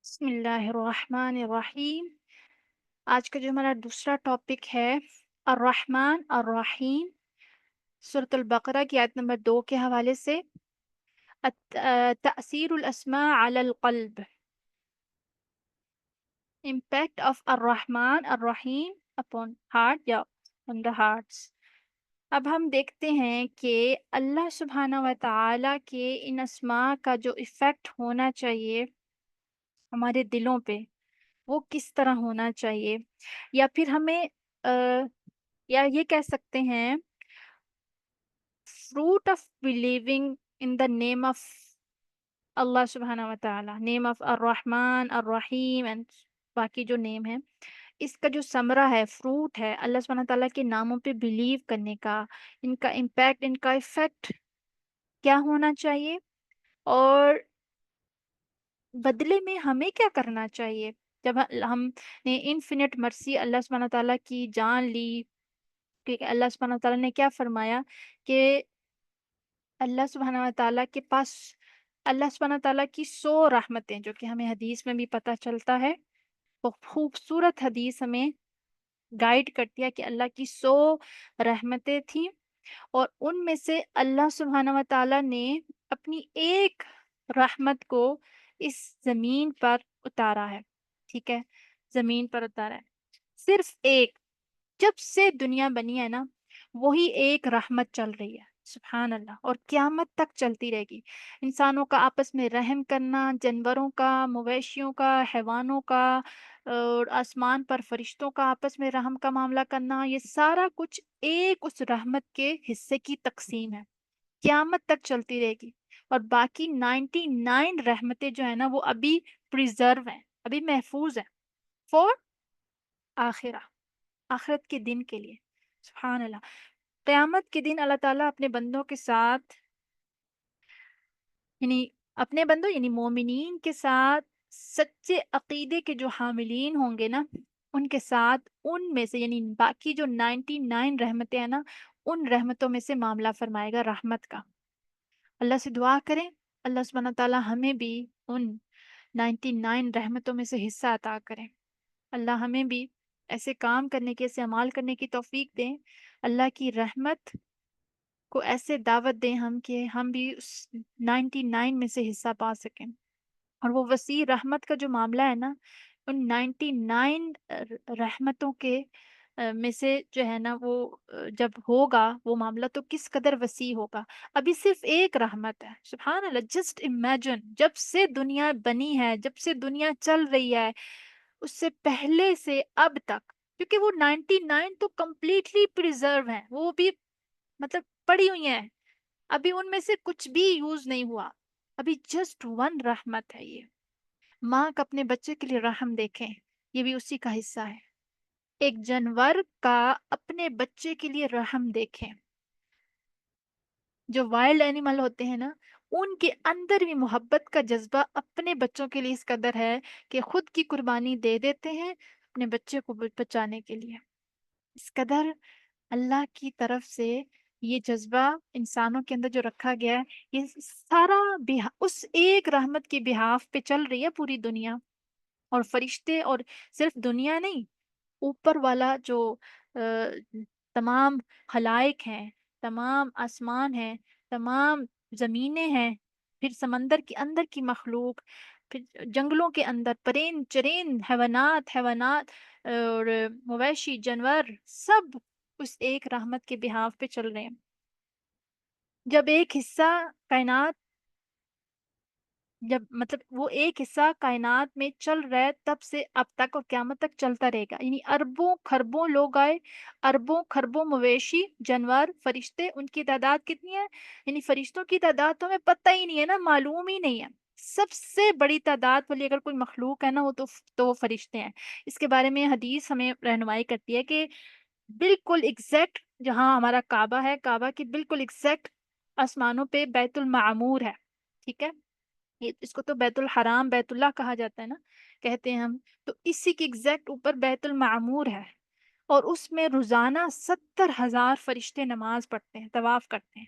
بسم اللہ الرحمن الرحیم۔ آج کا جو ہمارا دوسرا ٹاپک ہے الرحمن الرحیم، سورۃ البقرہ کی آیت نمبر 2 کے حوالے سے تأثیر الاسماء علی القلب، امپیکٹ آف الرحمن الرحیم اپون ہارٹ یا on the hearts۔ اب ہم دیکھتے ہیں کہ اللہ سبحانہ و تعالیٰ کے ان اسماء کا جو ایفیکٹ ہونا چاہیے ہمارے دلوں پہ، وہ کس طرح ہونا چاہیے، یا پھر ہمیں یا یہ کہہ سکتے ہیں fruit of believing in the name of اللہ سبحانہ و تعالیٰ، نیم آف الرحمن الرحیم اینڈ باقی جو نیم ہے، اس کا جو ثمرہ ہے، فروٹ ہے اللہ سبحانہ و تعالیٰ کے ناموں پہ بلیو کرنے کا، ان کا امپیکٹ، ان کا افیکٹ کیا ہونا چاہیے، اور بدلے میں ہمیں کیا کرنا چاہیے جب ہم نے انفینٹ مرسی اللہ سبحانہ تعالیٰ کی جان لی۔ کہ اللہ سبحانہ تعالیٰ نے کیا فرمایا کہ اللہ سبحانہ تعالیٰ کے پاس اللہ سبحانہ تعالیٰ کی 100 رحمتیں، جو کہ ہمیں حدیث میں بھی پتہ چلتا ہے، وہ خوبصورت حدیث ہمیں گائیڈ کرتی ہے کہ اللہ کی 100 رحمتیں تھیں، اور ان میں سے اللہ سبحانہ و تعالیٰ نے اپنی ایک رحمت کو اس زمین پر اتارا ہے۔ ٹھیک ہے، زمین پر اتارا ہے، صرف ایک۔ جب سے دنیا بنی ہے نا، وہی ایک رحمت چل رہی ہے، سبحان اللہ، اور قیامت تک چلتی رہے گی۔ انسانوں کا آپس میں رحم کرنا، جانوروں کا، مویشیوں کا، حیوانوں کا، اور آسمان پر فرشتوں کا آپس میں رحم کا معاملہ کرنا، یہ سارا کچھ ایک اس رحمت کے حصے کی تقسیم ہے، قیامت تک چلتی رہے گی۔ اور باقی 99 رحمتیں جو ہیں نا، وہ ابھی پریزرو ہیں، ابھی محفوظ ہیں فور آخرہ، آخرت کے دن کے لیے۔ سبحان اللہ، قیامت کے دن اللہ تعالیٰ اپنے بندوں کے ساتھ، یعنی اپنے بندوں یعنی مومنین کے ساتھ، سچے عقیدے کے جو حاملین ہوں گے نا، ان کے ساتھ ان میں سے یعنی باقی جو 99 رحمتیں ہیں نا، ان رحمتوں میں سے معاملہ فرمائے گا، رحمت کا۔ اللہ سے دعا کریں اللہ سبحانہ تعالیٰ ہمیں بھی ان 99 رحمتوں میں سے حصہ عطا کریں۔ اللہ ہمیں بھی ایسے کام کرنے کی، ایسے عمال کرنے کی توفیق دیں، اللہ کی رحمت کو ایسے دعوت دیں ہم کہ ہم بھی اس 99 میں سے حصہ پا سکیں۔ اور وہ وسیع رحمت کا جو معاملہ ہے نا، ان 99 رحمتوں کے میں سے جو ہے نا، وہ جب ہوگا وہ معاملہ تو کس قدر وسیع ہوگا۔ ابھی صرف ایک رحمت ہے، سبحان اللہ، جسٹ امیجن، جب سے دنیا بنی ہے، جب سے دنیا چل رہی ہے، اس سے پہلے سے اب تک، کیونکہ وہ 99 تو کمپلیٹلی پریزرو ہیں، وہ بھی مطلب پڑی ہوئی ہیں، ابھی ان میں سے کچھ بھی یوز نہیں ہوا، ابھی جسٹ ون رحمت ہے یہ۔ ماں کا اپنے بچے کے لیے رحم دیکھیں، یہ بھی اسی کا حصہ ہے۔ ایک جانور کا اپنے بچے کے لیے رحم دیکھیں، جو وائلڈ اینیمل ہوتے ہیں نا، ان کے اندر بھی محبت کا جذبہ اپنے بچوں کے لیے اس قدر ہے کہ خود کی قربانی دے دیتے ہیں اپنے بچے کو بچانے کے لیے۔ اس قدر اللہ کی طرف سے یہ جذبہ انسانوں کے اندر جو رکھا گیا ہے، یہ سارا اس ایک رحمت کی بہاف پہ چل رہی ہے پوری دنیا۔ اور فرشتے، اور صرف دنیا نہیں، اوپر والا جو تمام خلائق ہیں، تمام آسمان ہیں، تمام زمینیں ہیں، پھر سمندر کے اندر کی مخلوق، پھر جنگلوں کے اندر پرند چرند، حیوانات اور مویشی جانور، سب اس ایک رحمت کے بہاف پہ چل رہے ہیں۔ جب ایک حصہ کائنات جب مطلب وہ ایک حصہ کائنات میں چل رہا ہے، تب سے اب تک اور قیامت تک چلتا رہے گا، یعنی اربوں خربوں لوگ آئے، اربوں خربوں مویشی جانور فرشتے، ان کی تعداد کتنی ہے؟ یعنی فرشتوں کی تعداد تو ہمیں پتہ ہی نہیں ہے نا، معلوم ہی نہیں ہے۔ سب سے بڑی تعداد والی اگر کوئی مخلوق ہے نا، وہ فرشتے ہیں۔ اس کے بارے میں حدیث ہمیں رہنمائی کرتی ہے کہ بالکل ایگزیکٹ جہاں ہمارا کعبہ ہے، کعبہ کی بالکل ایگزیکٹ آسمانوں پہ بیت المعمور ہے، ٹھیک ہے، اس کو تو بیت الحرام بیت اللہ کہا جاتا ہے نا، کہتے ہیں ہم، تو اسی کے ایگزیکٹ اوپر بیت المعمور ہے، اور اس میں روزانہ 70,000 فرشتے نماز پڑھتے ہیں، طواف کرتے ہیں۔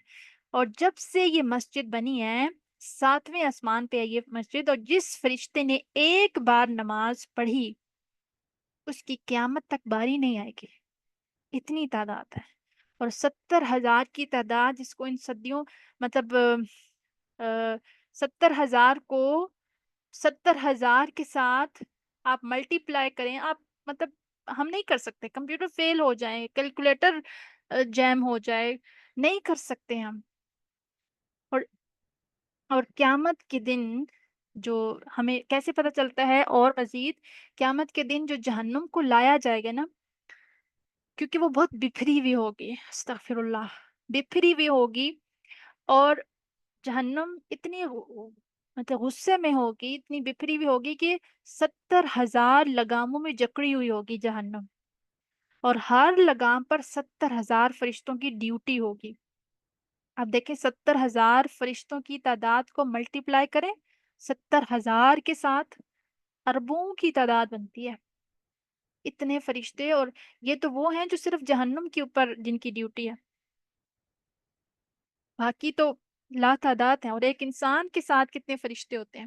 اور جب سے یہ مسجد بنی ہے، 7ویں آسمان پہ ہے یہ مسجد، اور جس فرشتے نے ایک بار نماز پڑھی اس کی قیامت تک باری نہیں آئے گی، اتنی تعداد ہے۔ اور 70,000 کی تعداد، جس کو ان صدیوں مطلب 70,000 کو 70,000 کے ساتھ آپ ملٹی پلائی کریں، آپ مطلب ہم نہیں کر سکتے، کمپیوٹر فیل ہو جائے، کیلکولیٹر جیم ہو جائے، نہیں کر سکتے ہم۔ اور قیامت کے دن جو ہمیں کیسے پتہ چلتا ہے، اور مزید قیامت کے دن جو جہنم کو لایا جائے گا نا، کیونکہ وہ بہت بکھری ہوئی ہوگی، استغفر اللہ، بکھری ہوئی ہوگی، اور جہنم اتنی مطلب غصے میں ہوگی، اتنی بکھری ہوئی ہوگی کہ 70,000 لگاموں میں جکڑی ہوئی ہوگی جہنم، اور ہر لگام پر 70,000 فرشتوں کی ڈیوٹی ہوگی۔ آپ دیکھیں 70,000 فرشتوں کی تعداد کو ملٹی پلائی کریں 70,000 کے ساتھ، اربوں کی تعداد بنتی ہے، اتنے فرشتے۔ اور یہ تو وہ ہیں جو صرف جہنم کے اوپر جن کی ڈیوٹی ہے، باقی تو لا تعداد ہیں۔ اور ایک انسان کے ساتھ کتنے فرشتے ہوتے ہیں،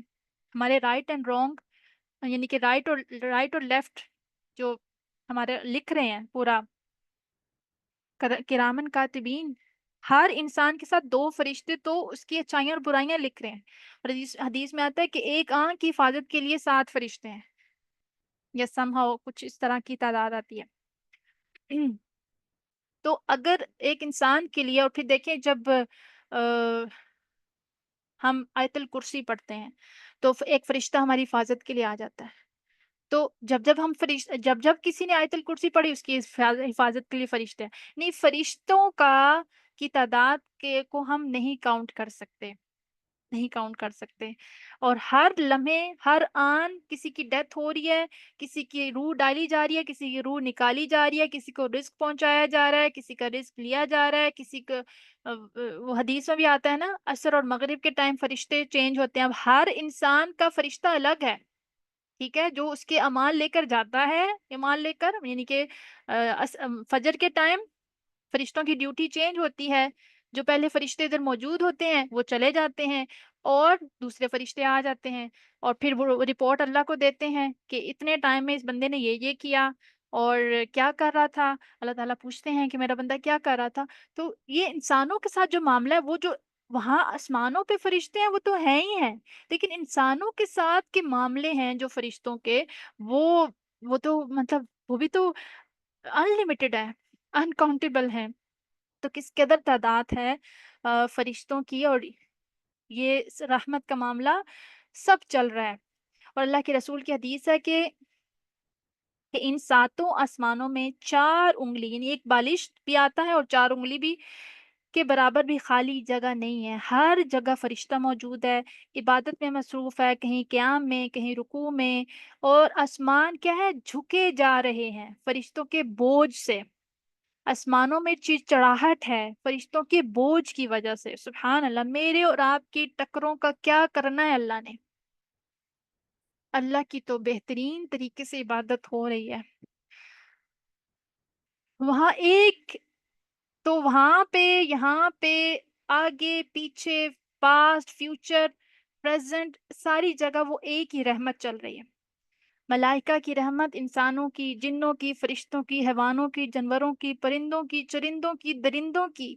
ہمارے رائٹ اینڈ رانگ، یعنی کہ رائٹ اور لیفٹ جو ہمارے لکھ رہے ہیں پورا، کرامن کاتبین، ہر انسان کے ساتھ 2 فرشتے تو اس کی اچھائیاں اور برائیاں لکھ رہے ہیں۔ اور حدیث میں آتا ہے کہ ایک آنکھ کی حفاظت کے لیے 7 فرشتے ہیں، یا سم ہاؤ کچھ اس طرح کی تعداد آتی ہے۔ تو اگر ایک انسان کے لیے، اور پھر دیکھیں جب ہم آیت الکرسی پڑھتے ہیں تو ایک فرشتہ ہماری حفاظت کے لیے آ جاتا ہے، تو جب کسی نے آیت الکرسی پڑھی اس کی حفاظت کے لیے فرشتے ہیں، نہیں، فرشتوں کی تعداد کو ہم نہیں کاؤنٹ کر سکتے، نہیں کاؤنٹ کر سکتے۔ اور ہر لمحے، ہر آن کسی کی ڈیتھ ہو رہی ہے، کسی کی روح ڈالی جا رہی ہے، کسی کی روح نکالی جا رہی ہے، کسی کو رزق پہنچایا جا رہا ہے، کسی کا رزق لیا جا رہا ہے، کسی کو وہ حدیث میں بھی آتا ہے نا، عصر اور مغرب کے ٹائم فرشتے چینج ہوتے ہیں۔ اب ہر انسان کا فرشتہ الگ ہے، ٹھیک ہے، جو اس کے اعمال لے کر جاتا ہے، اعمال لے کر، یعنی کہ فجر کے ٹائم فرشتوں کی ڈیوٹی چینج ہوتی ہے، جو پہلے فرشتے ادھر موجود ہوتے ہیں وہ چلے جاتے ہیں اور دوسرے فرشتے آ جاتے ہیں، اور پھر وہ رپورٹ اللہ کو دیتے ہیں کہ اتنے ٹائم میں اس بندے نے یہ کیا اور کیا کر رہا تھا۔ اللہ تعالیٰ پوچھتے ہیں کہ میرا بندہ کیا کر رہا تھا۔ تو یہ انسانوں کے ساتھ جو معاملہ ہے، وہ جو وہاں آسمانوں پہ فرشتے ہیں وہ تو ہیں ہی ہیں، لیکن انسانوں کے ساتھ کے معاملے ہیں جو فرشتوں کے، وہ تو مطلب وہ بھی تو انلمیٹڈ ہے، انکاؤنٹیبل ہیں۔ تو کس قدر تعداد ہے فرشتوں کی، اور یہ رحمت کا معاملہ سب چل رہا ہے۔ اور اللہ کے رسول کی حدیث ہے کہ ان 7 آسمانوں میں 4 انگلی، یعنی ایک بالش بھی آتا ہے اور 4 انگلی بھی کے برابر بھی خالی جگہ نہیں ہے، ہر جگہ فرشتہ موجود ہے، عبادت میں مصروف ہے، کہیں قیام میں، کہیں رکوع میں، اور آسمان کیا ہے، جھکے جا رہے ہیں فرشتوں کے بوجھ سے، آسمانوں میں چڑچڑاہٹ ہے فرشتوں کے بوجھ کی وجہ سے۔ سبحان اللہ، میرے اور آپ کی ٹکروں کا کیا کرنا ہے اللہ نے، اللہ کی تو بہترین طریقے سے عبادت ہو رہی ہے وہاں ایک، تو وہاں پہ، یہاں پہ، آگے پیچھے، پاسٹ فیوچر پریزنٹ، ساری جگہ وہ ایک ہی رحمت چل رہی ہے، ملائکہ کی رحمت، انسانوں کی، جنوں کی، فرشتوں کی، حیوانوں کی، جانوروں کی، پرندوں کی، چرندوں کی، درندوں کی،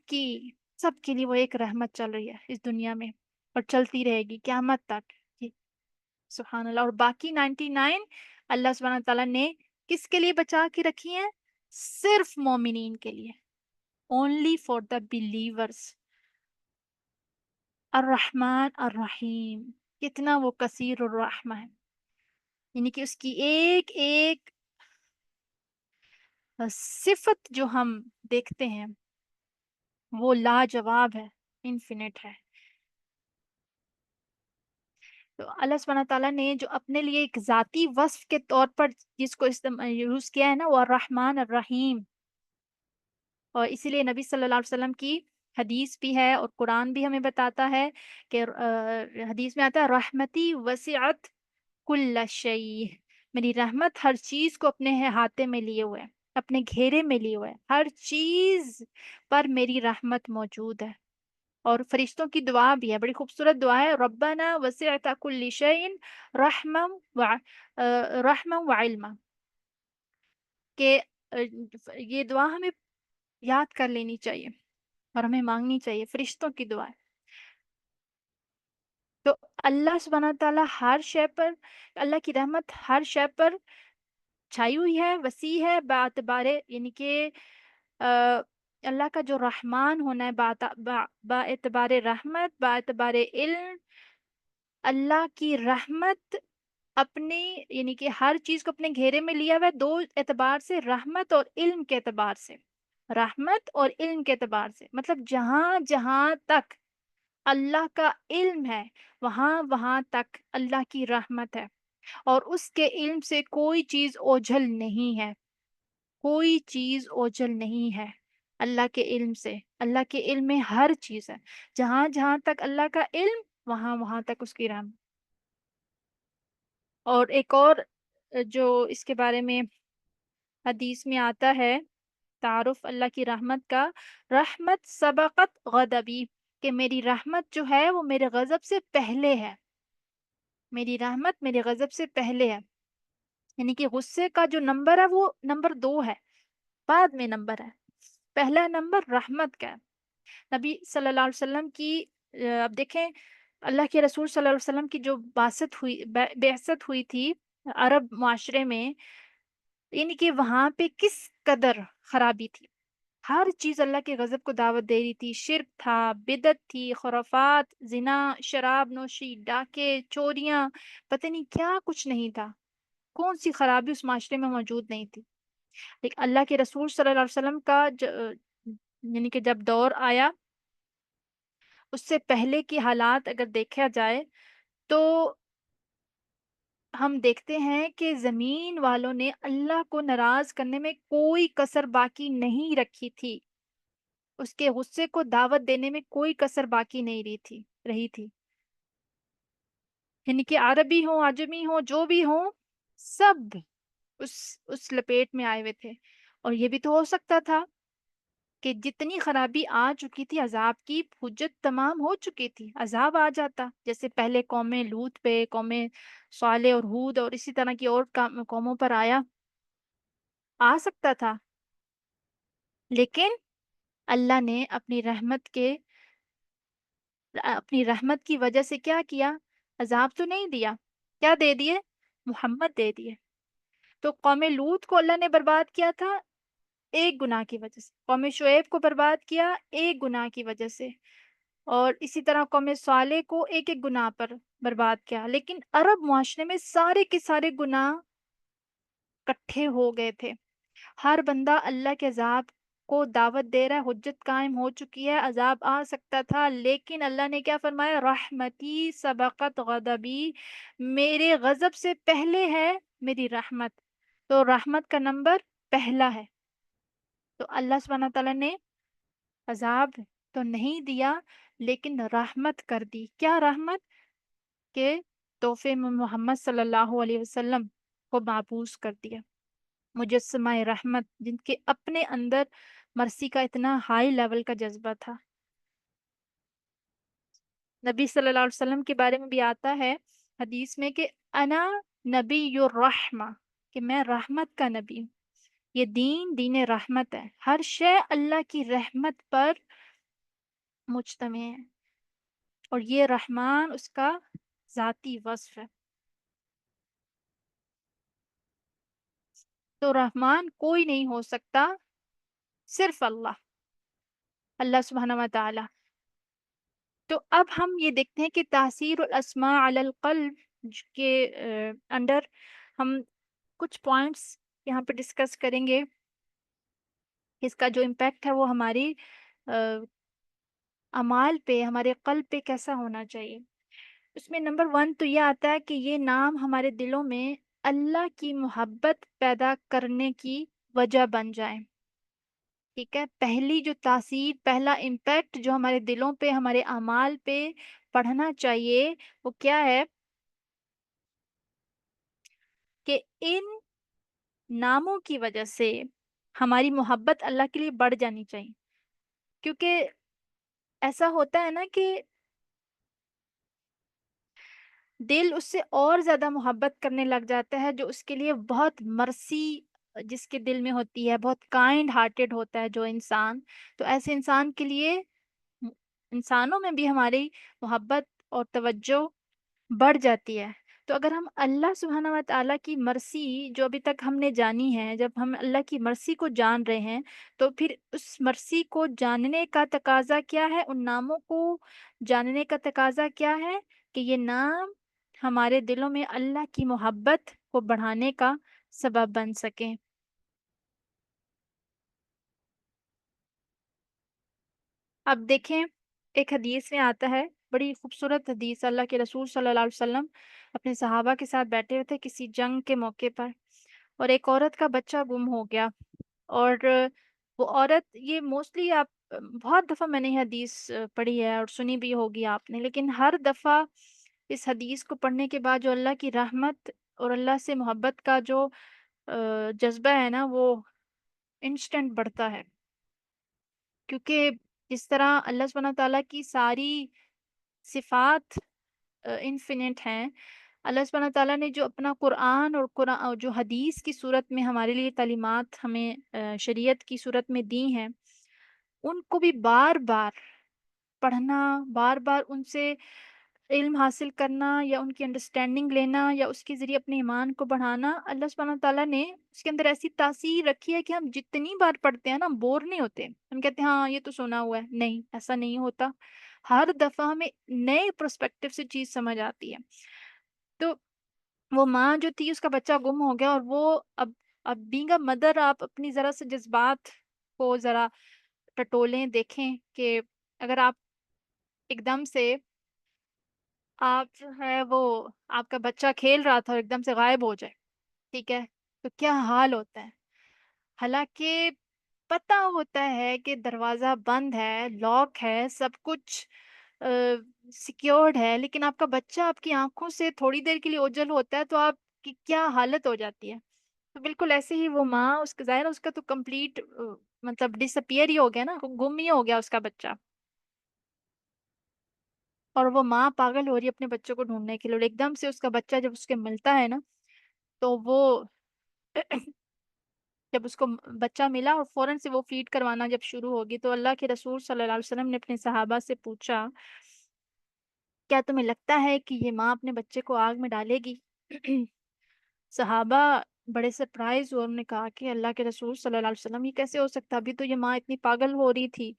کی سب کے لیے وہ ایک رحمت چل رہی ہے اس دنیا میں، اور چلتی رہے گی قیامت تک۔ جی، سبحان اللہ۔ اور باقی 99 اللہ سبحانہ تعالیٰ نے کس کے لیے بچا کے رکھی ہیں؟ صرف مومنین کے لیے، only for the believers۔ الرحمن الرحیم، کتنا وہ کثیر الرحمہ ہے، یعنی کہ اس کی ایک ایک صفت جو ہم دیکھتے ہیں وہ لاجواب ہے، انفینٹ ہے۔ تو اللہ سبحانہ تعالیٰ نے جو اپنے لیے ایک ذاتی وصف کے طور پر جس کو یوز کیا ہے نا، وہ الرحمن الرحیم، اور اسی لیے نبی صلی اللہ علیہ وسلم کی حدیث بھی ہے اور قرآن بھی ہمیں بتاتا ہے کہ حدیث میں آتا ہے رحمتی وسعت کل شیء، میری رحمت ہر چیز کو اپنے احاطے میں لیے ہوئے، اپنے گھیرے میں لیے ہوئے، ہر چیز پر میری رحمت موجود ہے۔ اور فرشتوں کی دعا بھی ہے، بڑی خوبصورت دعا ہے، ربنا وسعت کل شیء رحما رحما وعلما، کہ یہ دعا ہمیں یاد کر لینی چاہیے اور ہمیں مانگنی چاہیے، فرشتوں کی دعا ہے۔ تو اللہ سبحانہ تعالیٰ ہر شے پر، اللہ کی رحمت ہر شے پر چھائی ہوئی ہے، وسیع ہے، باعتبار یعنی کہ آ، اللہ کا جو رحمان ہونا ہے، با اعتبار رحمت، با اعتبار علم، اللہ کی رحمت اپنے یعنی کہ ہر چیز کو اپنے گھیرے میں لیا ہوا ہے، دو اعتبار سے، رحمت اور علم کے اعتبار سے، رحمت اور علم کے اعتبار سے، مطلب جہاں جہاں تک اللہ کا علم ہے وہاں وہاں تک اللہ کی رحمت ہے، اور اس کے علم سے کوئی چیز اوجھل نہیں ہے، کوئی چیز اوجھل نہیں ہے اللہ کے علم سے، اللہ کے علم میں ہر چیز ہے، جہاں جہاں تک اللہ کا علم وہاں وہاں تک اس کی رحمت۔ اور ایک اور جو اس کے بارے میں حدیث میں آتا ہے، تعارف اللہ کی رحمت کا، رحمت سبقت غضبی، کہ میری رحمت جو ہے وہ میرے غضب سے پہلے ہے، میری رحمت میرے غضب سے پہلے ہے، یعنی کہ غصے کا جو نمبر ہے وہ نمبر 2 ہے، بعد میں نمبر ہے، پہلا نمبر رحمت کا ہے۔ نبی صلی اللہ علیہ وسلم کی اب دیکھیں، اللہ کے رسول صلی اللہ علیہ وسلم کی جو بعثت ہوئی تھی عرب معاشرے میں، یعنی کہ وہاں پہ کس قدر خرابی تھی، ہر چیز اللہ کے غضب کو دعوت دے رہی تھی، شرک تھا، بدعت تھی، خرافات، زنا، شراب نوشی، ڈاکے، چوریاں، پتہ نہیں کیا کچھ نہیں تھا، کون سی خرابی اس معاشرے میں موجود نہیں تھی، لیکن اللہ کے رسول صلی اللہ علیہ وسلم کا یعنی کہ جب دور آیا، اس سے پہلے کی حالات اگر دیکھا جائے تو ہم دیکھتے ہیں کہ زمین والوں نے اللہ کو ناراض کرنے میں کوئی کسر باقی نہیں رکھی تھی، اس کے غصے کو دعوت دینے میں کوئی کسر باقی نہیں رہی تھی، یعنی کہ عربی ہوں، عجمی ہوں، جو بھی ہوں، سب اس اس لپیٹ میں آئے ہوئے تھے، اور یہ بھی تو ہو سکتا تھا کہ جتنی خرابی آ چکی تھی، عذاب کی حجت تمام ہو چکی تھی، عذاب آ جاتا، جیسے پہلے قوم لوط پہ، قوم صالح اور ہود اور اسی طرح کی اور قوموں پر آیا، آ سکتا تھا، لیکن اللہ نے اپنی رحمت کی وجہ سے کیا کیا، عذاب تو نہیں دیا، کیا دے دیے، محمد دے دیے۔ تو قوم لوط کو اللہ نے برباد کیا تھا ایک گناہ کی وجہ سے، قوم شعیب کو برباد کیا ایک گناہ کی وجہ سے، اور اسی طرح قوم صالح کو ایک ایک گناہ پر برباد کیا، لیکن عرب معاشرے میں سارے کے سارے گناہ کٹھے ہو گئے تھے، ہر بندہ اللہ کے عذاب کو دعوت دے رہا ہے، حجت قائم ہو چکی ہے، عذاب آ سکتا تھا، لیکن اللہ نے کیا فرمایا، رحمتی سبقت غضبی، میرے غضب سے پہلے ہے میری رحمت، تو رحمت کا نمبر پہلا ہے، تو اللہ سبحانہ تعالیٰ نے عذاب تو نہیں دیا لیکن رحمت کر دی، کیا رحمت، کہ تحفے میں محمد صلی اللہ علیہ وسلم کو معبوس کر دیا، مجسمہ رحمت، جن کے اپنے اندر مرسی کا اتنا ہائی لیول کا جذبہ تھا۔ نبی صلی اللہ علیہ وسلم کے بارے میں بھی آتا ہے حدیث میں کہ انا نبی الرحمہ، کہ میں رحمت کا نبی ہوں، یہ دین رحمت ہے، ہر شے اللہ کی رحمت پر مجتمع ہے، اور یہ رحمان اس کا ذاتی وصف ہے، تو رحمان کوئی نہیں ہو سکتا، صرف اللہ، اللہ سبحانہ و تعالی۔ تو اب ہم یہ دیکھتے ہیں کہ تاثیر الاسماء علی القلب کے انڈر ہم کچھ پوائنٹس یہاں پہ ڈسکس کریں گے، اس کا جو امپیکٹ ہے وہ ہماری اعمال پہ، ہمارے قلب پہ کیسا ہونا چاہیے۔ اس میں نمبر 1 تو یہ آتا ہے کہ یہ نام ہمارے دلوں میں اللہ کی محبت پیدا کرنے کی وجہ بن جائیں، ٹھیک ہے، پہلی جو تاثیر، پہلا امپیکٹ جو ہمارے دلوں پہ، ہمارے اعمال پہ پڑھنا چاہیے وہ کیا ہے، کہ ان ناموں کی وجہ سے ہماری محبت اللہ کے لیے بڑھ جانی چاہیے، کیونکہ ایسا ہوتا ہے نا کہ دل اس سے اور زیادہ محبت کرنے لگ جاتا ہے، جو اس کے لیے بہت مرسی جس کے دل میں ہوتی ہے، بہت کائنڈ ہارٹیڈ ہوتا ہے جو انسان، تو ایسے انسان کے لیے م- انسانوں میں بھی ہماری محبت اور توجہ بڑھ جاتی ہے۔ تو اگر ہم اللہ سبحانہ و تعالیٰ کی مرسی جو ابھی تک ہم نے جانی ہے، جب ہم اللہ کی مرسی کو جان رہے ہیں، تو پھر اس مرسی کو جاننے کا تقاضا کیا ہے، ان ناموں کو جاننے کا تقاضا کیا ہے کہ یہ نام ہمارے دلوں میں اللہ کی محبت کو بڑھانے کا سبب بن سکیں۔ اب دیکھیں، ایک حدیث میں آتا ہے، بڑی خوبصورت حدیث، اللہ کے رسول صلی اللہ علیہ وسلم اپنے صحابہ کے ساتھ بیٹھے ہوئے تھے کسی جنگ کے موقع پر، اور ایک عورت کا بچہ گم ہو گیا، اور وہ عورت، یہ موسٹلی آپ بہت دفعہ میں نے یہ حدیث پڑھی ہے اور سنی بھی ہوگی آپ نے، لیکن ہر دفعہ اس حدیث کو پڑھنے کے بعد جو اللہ کی رحمت اور اللہ سے محبت کا جو جذبہ ہے نا، وہ انسٹنٹ بڑھتا ہے، کیونکہ جس طرح اللہ سبحانہ تعالیٰ کی ساری صفات انفینٹ ہیں، اللہ سبحانہ تعالیٰ نے جو اپنا قرآن اور قرآن جو حدیث کی صورت میں ہمارے لیے تعلیمات ہمیں شریعت کی صورت میں دی ہیں، ان کو بھی بار بار پڑھنا، بار بار ان سے علم حاصل کرنا یا ان کی انڈرسٹینڈنگ لینا یا اس کے ذریعے اپنے ایمان کو بڑھانا، اللہ سبحانہ تعالیٰ نے اس کے اندر ایسی تاثیر رکھی ہے کہ ہم جتنی بار پڑھتے ہیں نا، بور نہیں ہوتے، ہم کہتے ہیں ہاں یہ تو سنا ہوا ہے، نہیں ایسا نہیں ہوتا، ہر دفعہ ہمیں نئے پرسپیکٹو سے چیز سمجھ آتی ہے۔ تو وہ ماں جو تھی، اس کا بچہ گم ہو گیا، اور وہ اب بینگ اے مدر آپ اپنی ذرا سے جذبات کو ذرا ٹٹولیں، دیکھیں کہ اگر آپ ایک دم سے، آپ جو ہے وہ، آپ کا بچہ کھیل رہا تھا اور ایک دم سے غائب ہو جائے، ٹھیک ہے، تو کیا حال ہوتا ہے؟ حالانکہ پتہ ہوتا ہے کہ دروازہ بند ہے، لاک ہے، سب کچھ سیکیورڈ ہے، لیکن آپ کا بچہ آپ کی آنکھوں سے تھوڑی دیر کے لیے اوجھل ہوتا ہے، تو آپ کی کیا حالت ہو جاتی ہے؟ تو بالکل ایسے ہی وہ ماں، اس کا ظاہر ہے اس کا تو کمپلیٹ مطلب ڈس اپیئر ہی ہو گیا نا، گم ہی ہو گیا اس کا بچہ، اور وہ ماں پاگل ہو رہی ہے اپنے بچوں کو ڈھونڈنے کے لیے، اور ایک دم سے اس کا بچہ جب اس کے ملتا ہے نا، تو وہ جب اس کو بچہ ملا اور فوراً سے وہ فیڈ کروانا جب شروع ہوگی، تو اللہ کے رسول صلی اللہ علیہ وسلم نے اپنے صحابہ سے پوچھا، کیا تمہیں لگتا ہے کہ یہ ماں اپنے بچے کو آگ میں ڈالے گی؟ صحابہ بڑے سرپرائز ہوئے، انہوں نے کہا کہ اللہ کے رسول صلی اللہ علیہ وسلم، یہ کیسے ہو سکتا؟ ابھی تو یہ ماں اتنی پاگل ہو رہی تھی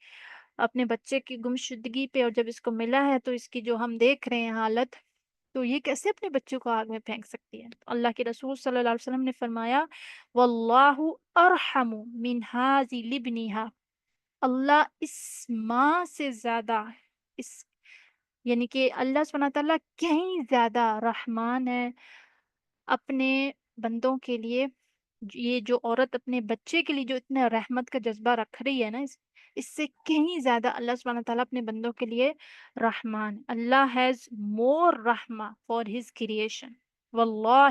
اپنے بچے کی گمشدگی پہ، اور جب اس کو ملا ہے تو اس کی جو ہم دیکھ رہے ہیں حالت، تو یہ کیسے اپنے بچوں کو آگ میں پھینک سکتی ہے؟ اللہ کے رسول صلی اللہ علیہ وسلم نے فرمایا، واللہ ارحم من ہذی لبنیہا، اللہ اس ماں سے زیادہ، اس یعنی کہ اللہ سبحانہ تعالیٰ کہیں زیادہ رحمان ہے اپنے بندوں کے لیے۔ یہ جو عورت اپنے بچے کے لیے جو اتنا رحمت کا جذبہ رکھ رہی ہے نا، اس سے کہیں زیادہ اللہ سبحانہ تعالیٰ اپنے بندوں کے لیے رحمان، اللہ ہیز مور رحمہ فار ہز کریشن، واللہ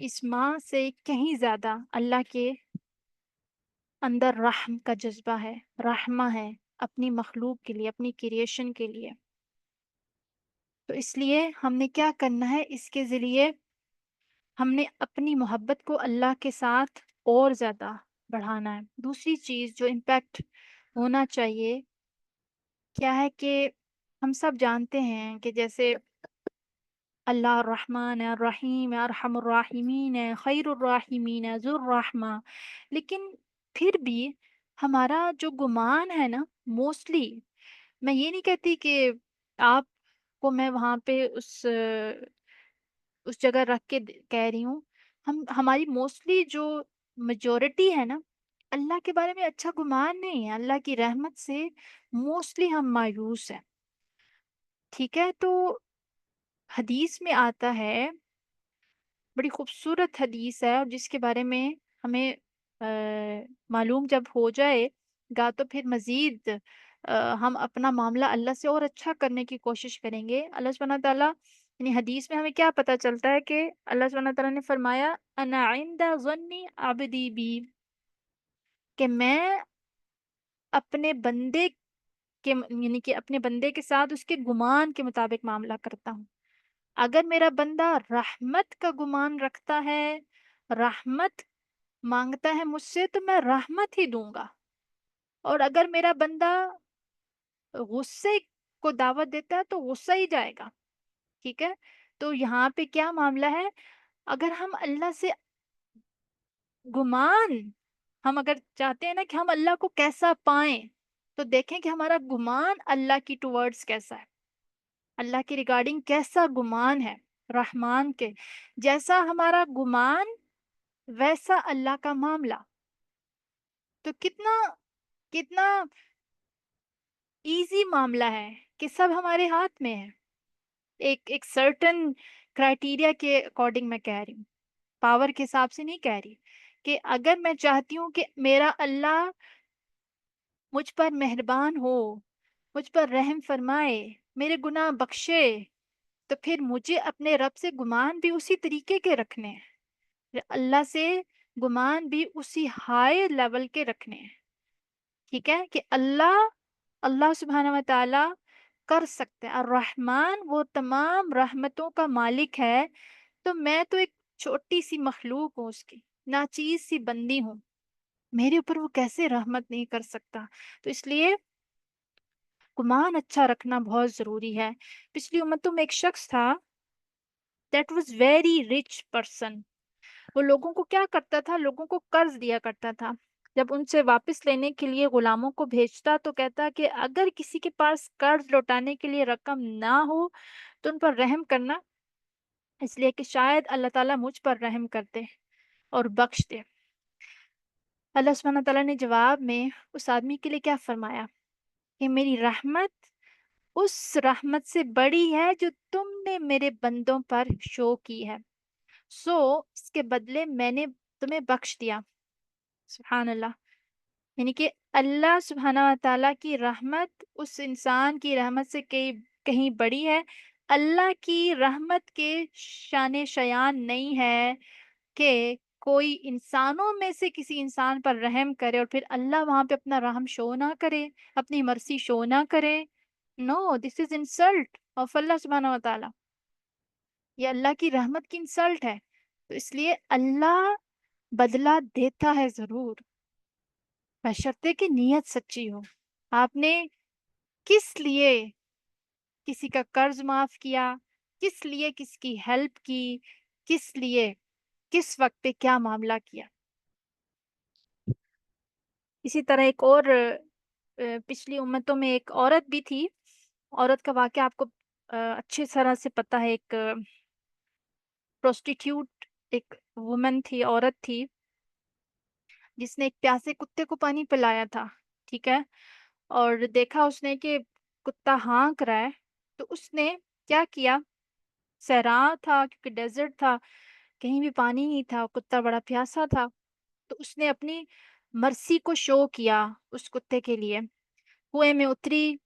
اس ماں سے کہیں زیادہ اللہ کے اندر رحم کا جذبہ ہے، رحمہ ہے اپنی مخلوق کے لیے، اپنی کریشن کے لیے۔ تو اس لیے ہم نے کیا کرنا ہے، اس کے ذریعے ہم نے اپنی محبت کو اللہ کے ساتھ اور زیادہ بڑھانا ہے۔ دوسری چیز جو امپیکٹ ہونا چاہیے کیا ہے کہ ہم سب جانتے ہیں کہ جیسے اللہ الرحمن ہے، الرحیم ہے، ارحم الراحمین ہے، خیر الراحمین ہے، ذو الرحمہ، لیکن پھر بھی ہمارا جو گمان ہے نا، موسٹلی، میں یہ نہیں کہتی کہ آپ کو میں وہاں پہ اس جگہ رکھ کے کہہ رہی ہوں، ہماری موسٹلی جو میجورٹی ہے نا، اللہ کے بارے میں اچھا گمان نہیں ہے، اللہ کی رحمت سے موسٹلی ہم مایوس ہیں، ٹھیک ہے؟ تو حدیث میں آتا ہے، بڑی خوبصورت حدیث ہے، اور جس کے بارے میں ہمیں معلوم جب ہو جائے گا تو پھر مزید ہم اپنا معاملہ اللہ سے اور اچھا کرنے کی کوشش کریں گے۔ اللہ سبحانہ تعالیٰ، یعنی حدیث میں ہمیں کیا پتہ چلتا ہے کہ اللہ سبحانہ تعالیٰ نے فرمایا، انا عند ظن عبدی بی، کہ میں اپنے بندے کے یعنی کہ اپنے بندے کے ساتھ اس کے گمان کے مطابق معاملہ کرتا ہوں. اگر میرا بندہ رحمت کا گمان رکھتا ہے، رحمت مانگتا ہے مجھ سے، تو میں رحمت ہی دوں گا. اور اگر میرا بندہ غصے کو دعوت دیتا ہے تو غصہ ہی جائے گا. ٹھیک ہے. تو یہاں پہ کیا معاملہ ہے؟ اگر ہم اللہ سے گمان، ہم اگر چاہتے ہیں نا کہ ہم اللہ کو کیسا پائیں، تو دیکھیں کہ ہمارا گمان اللہ کی ٹورڈز کیسا ہے، اللہ کے ریگارڈنگ کیسا گمان ہے. رحمان کے جیسا ہمارا گمان ویسا اللہ کا معاملہ. تو کتنا کتنا ایزی معاملہ ہے کہ سب ہمارے ہاتھ میں ہے. ایک سرٹن کرائٹیریا کے اکارڈنگ میں کہہ رہی ہوں، پاور کے حساب سے نہیں کہہ رہی. کہ اگر میں چاہتی ہوں کہ میرا اللہ مجھ پر مہربان ہو، مجھ پر رحم فرمائے، میرے گناہ بخشے، تو پھر مجھے اپنے رب سے گمان بھی اسی طریقے کے رکھنے ہیں، اللہ سے گمان بھی اسی ہائی لیول کے رکھنے ہیں. ٹھیک ہے. کہ اللہ سبحانہ و تعالی کر سکتے ہیں. الرحمن وہ تمام رحمتوں کا مالک ہے، تو میں تو ایک چھوٹی سی مخلوق ہوں، اس کی ناچیز سی بندی ہوں، میرے اوپر وہ کیسے رحمت نہیں کر سکتا. تو اس لیے گمان اچھا رکھنا بہت ضروری ہے. پچھلی امتوں میں ایک شخص تھا، that was very rich person. وہ لوگوں کو کیا کرتا تھا؟ لوگوں کو قرض دیا کرتا تھا. جب ان سے واپس لینے کے لیے غلاموں کو بھیجتا تو کہتا کہ اگر کسی کے پاس قرض لوٹانے کے لیے رقم نہ ہو تو ان پر رحم کرنا، اس لیے کہ شاید اللہ تعالیٰ مجھ پر رحم کر دے اور بخش دے. اللہ سبحانہ تعالیٰ نے جواب میں اس آدمی کے لیے کیا فرمایا؟ کہ میری رحمت اس رحمت سے بڑی ہے جو تم نے میرے بندوں پر شو کی ہے، سو اس کے بدلے میں نے تمہیں بخش دیا. سبحان اللہ. یعنی کہ اللہ سبحانہ و تعالیٰ کی رحمت اس انسان کی رحمت سے کہیں بڑی ہے. اللہ کی رحمت کے شان شیان نہیں ہے کہ کوئی انسانوں میں سے کسی انسان پر رحم کرے اور پھر اللہ وہاں پہ اپنا رحم شو نہ کرے، اپنی مرسی شو نہ کرے. نو، دس از انسلٹ آف اللہ سبحانہ و تعالیٰ. یہ اللہ کی رحمت کی انسلٹ ہے. تو اس لیے اللہ بدلہ دیتا ہے ضرور، بشرطے کہ نیت سچی ہو. آپ نے کس لیے کسی کا قرض معاف کیا، کس لیے کس کی ہیلپ کی، کس لیے کس وقت پہ کیا معاملہ کیا. اسی طرح ایک اور پچھلی امتوں میں ایک عورت بھی تھی. عورت کا واقعہ آپ کو اچھی طرح سے پتہ ہے. ایک پروسٹیٹیوٹ، ایک وومن تھی، عورت تھی، جس نے ایک پیاسے کتے کو پانی پلایا تھا. ٹھیک ہے. اور دیکھا اس نے کہ کتا ہانک رہا ہے، تو اس نے کیا کیا؟ صحرا تھا کیونکہ ڈیزرٹ تھا، کہیں بھی پانی نہیں تھا، کتا بڑا پیاسا تھا. تو اس نے اپنی مرسی کو شو کیا اس کتے کے لیے. کنویں میں اتری،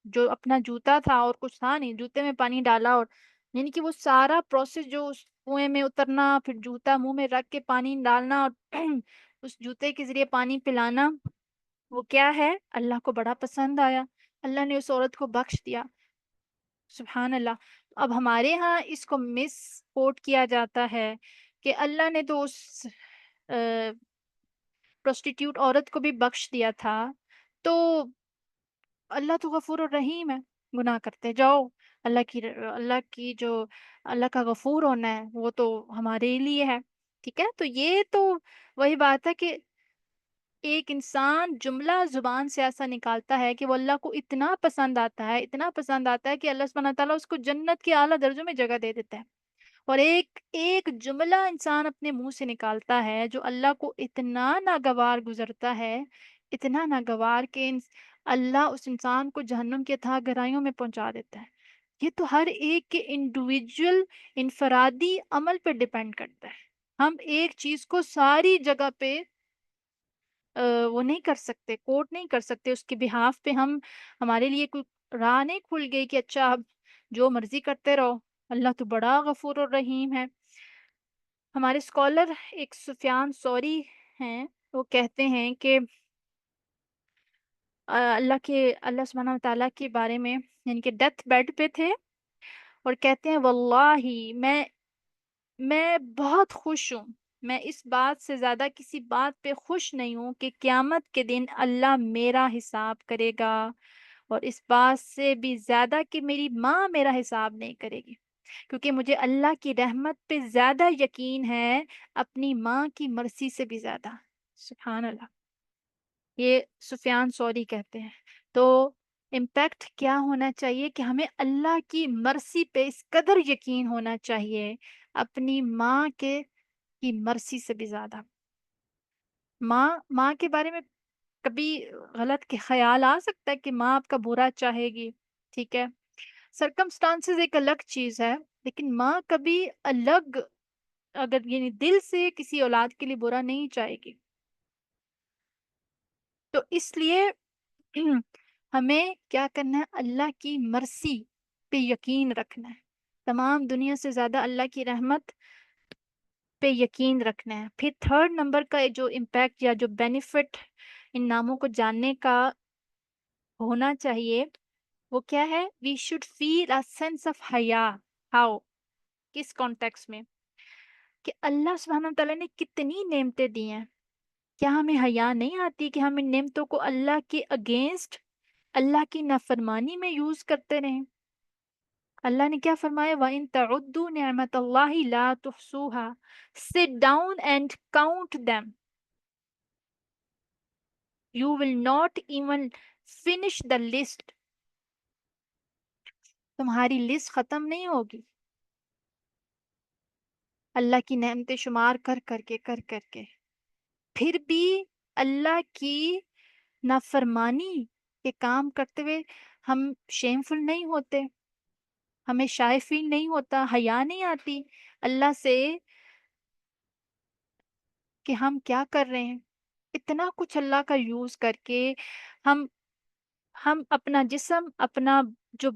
جو اپنا جوتا تھا اور کچھ تھا نہیں، جوتے میں پانی ڈالا، اور یعنی کہ وہ سارا پروسیس جو اس کنویں میں اترنا، پھر جوتا منہ میں رکھ کے پانی ڈالنا اور اس جوتے کے ذریعے پانی پلانا، وہ کیا ہے؟ اللہ کو بڑا پسند آیا. اللہ نے اس عورت کو بخش دیا. سبحان اللہ. اب ہمارے ہاں اس کو مس کوٹ کیا جاتا ہے کہ اللہ نے تو اس پروسٹیٹیوٹ عورت کو بھی بخش دیا تھا، تو اللہ تو غفور الرحیم ہے، گناہ کرتے جاؤ. اللہ کی جو اللہ کا غفور ہونا ہے وہ تو ہمارے لیے ہے. ٹھیک ہے. تو یہ تو وہی بات ہے کہ ایک انسان جملہ زبان سے ایسا نکالتا ہے کہ وہ اللہ کو اتنا پسند آتا ہے، اتنا پسند آتا ہے کہ اللہ سبحانہ تعالیٰ اس کو جنت کے اعلیٰ درجوں میں جگہ دے دیتا ہے. اور ایک ایک جملہ انسان اپنے منہ سے نکالتا ہے جو اللہ کو اتنا ناگوار گزرتا ہے، اتنا ناگوار کہ اللہ اس انسان کو جہنم کے اتھاہ گہرائیوں میں پہنچا دیتا ہے. یہ تو ہر ایک کے انڈیویجول انفرادی عمل پہ ڈیپینڈ کرتا ہے. ہم ایک چیز کو ساری جگہ پہ وہ نہیں کر سکتے، کوٹ نہیں کر سکتے. اس کے بہاف پہ ہمارے لیے کوئی راہ نہیں کھل گئی کہ اچھا اب جو مرضی کرتے رہو، اللہ تو بڑا غفور الرحیم ہے. ہمارے اسکالر ایک سفیان ثوری ہیں، وہ کہتے ہیں کہ اللہ سبحانہ و تعالیٰ کے بارے میں، یعنی کہ ڈیتھ بیڈ پہ تھے اور کہتے ہیں واللہ میں بہت خوش ہوں، میں اس بات سے زیادہ کسی بات پہ خوش نہیں ہوں کہ قیامت کے دن اللہ میرا حساب کرے گا، اور اس بات سے بھی زیادہ کہ میری ماں میرا حساب نہیں کرے گی، کیونکہ مجھے اللہ کی رحمت پہ زیادہ یقین ہے اپنی ماں کی مرضی سے بھی زیادہ۔ سبحان اللہ، یہ سفیان ثوری کہتے ہیں۔ تو امپیکٹ کیا ہونا چاہیے کہ ہمیں اللہ کی مرضی پہ اس قدر یقین ہونا چاہیے اپنی ماں کی مرضی سے بھی زیادہ۔ ماں کے بارے میں کبھی غلط کے خیال آ سکتا ہے کہ ماں آپ کا برا چاہے گی، ٹھیک ہے، سرکمسٹانسز ایک الگ چیز ہے، لیکن ماں کبھی الگ، اگر یعنی دل سے کسی اولاد کے لیے برا نہیں چاہے گی۔ تو اس لیے ہمیں کیا کرنا ہے؟ اللہ کی مرضی پہ یقین رکھنا ہے، تمام دنیا سے زیادہ اللہ کی رحمت پہ یقین رکھنا ہے۔ پھر تھرڈ نمبر کا جو امپیکٹ یا جو بینیفٹ ان ناموں کو جاننے کا ہونا چاہیے وہ کیا ہے؟ We should feel a sense of حیا۔ ہاؤ؟ کس کانٹیکس میں؟ کہ اللہ سبحانہ تعالیٰ نے کتنی نعمتیں دی ہیں، کیا ہمیں حیا نہیں آتی کہ ہم ان نعمتوں کو اللہ کے اگینسٹ، اللہ کی نافرمانی میں یوز کرتے رہیں؟ اللہ نے کیا فرمایا؟ وَإِن تَعُدُّوا نِعْمَةَ اللَّهِ لَا تُحْصُوهَا، sit down and count them, you will not even finish the list، تمہاری لسٹ ختم نہیں ہوگی اللہ کی نعمتیں شمار کر کے، پھر بھی اللہ کی نافرمانی کے کام کرتے ہوئے ہم شیم فل نہیں ہوتے، ہمیں شائع فیل نہیں ہوتا، حیا نہیں آتی اللہ سے کہ ہم کیا کر رہے ہیں؟ اتنا کچھ اللہ کا یوز کر کے ہم ہم اپنا جسم، اپنا جو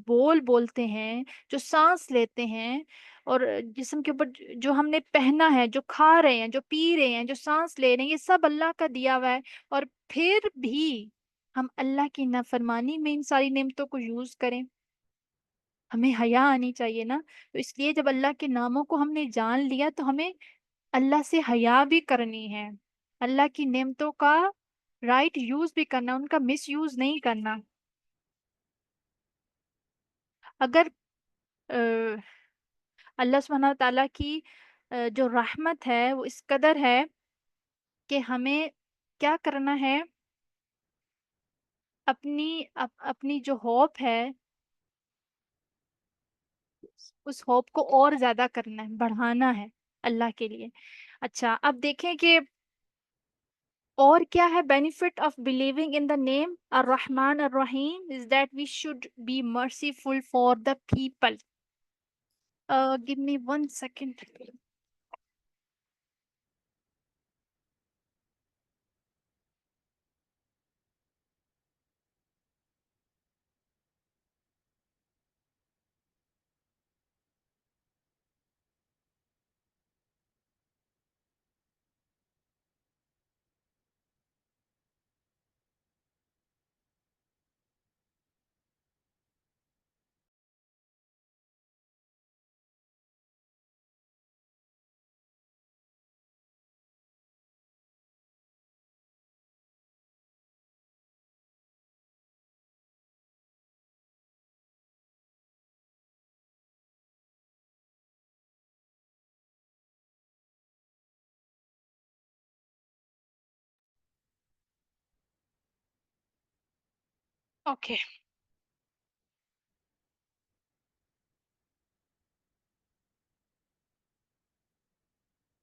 بولتے ہیں، جو سانس لیتے ہیں، اور جسم کے اوپر جو ہم نے پہنا ہے، جو کھا رہے ہیں، جو پی رہے ہیں، جو سانس لے رہے ہیں، یہ سب اللہ کا دیا ہوا ہے، اور پھر بھی ہم اللہ کی نافرمانی میں ان ساری نعمتوں کو یوز کریں؟ ہمیں حیا آنی چاہیے نا۔ تو اس لیے جب اللہ کے ناموں کو ہم نے جان لیا تو ہمیں اللہ سے حیا بھی کرنی ہے، اللہ کی نعمتوں کا رائٹ یوز بھی کرنا، ان کا مس یوز نہیں کرنا۔ اگر اللہ سبحانہ تعالیٰ کی جو رحمت ہے وہ اس قدر ہے کہ ہمیں کیا کرنا ہے؟ اپنی جو ہوپ ہے اس ہوپ کو اور زیادہ کرنا ہے، بڑھانا ہے اللہ کے لیے۔ اچھا، اب دیکھیں کہ اور کیا ہے benefit of believing in the name الرحمن الرحیم is that we should be merciful for the people. give me 1 second. Okay,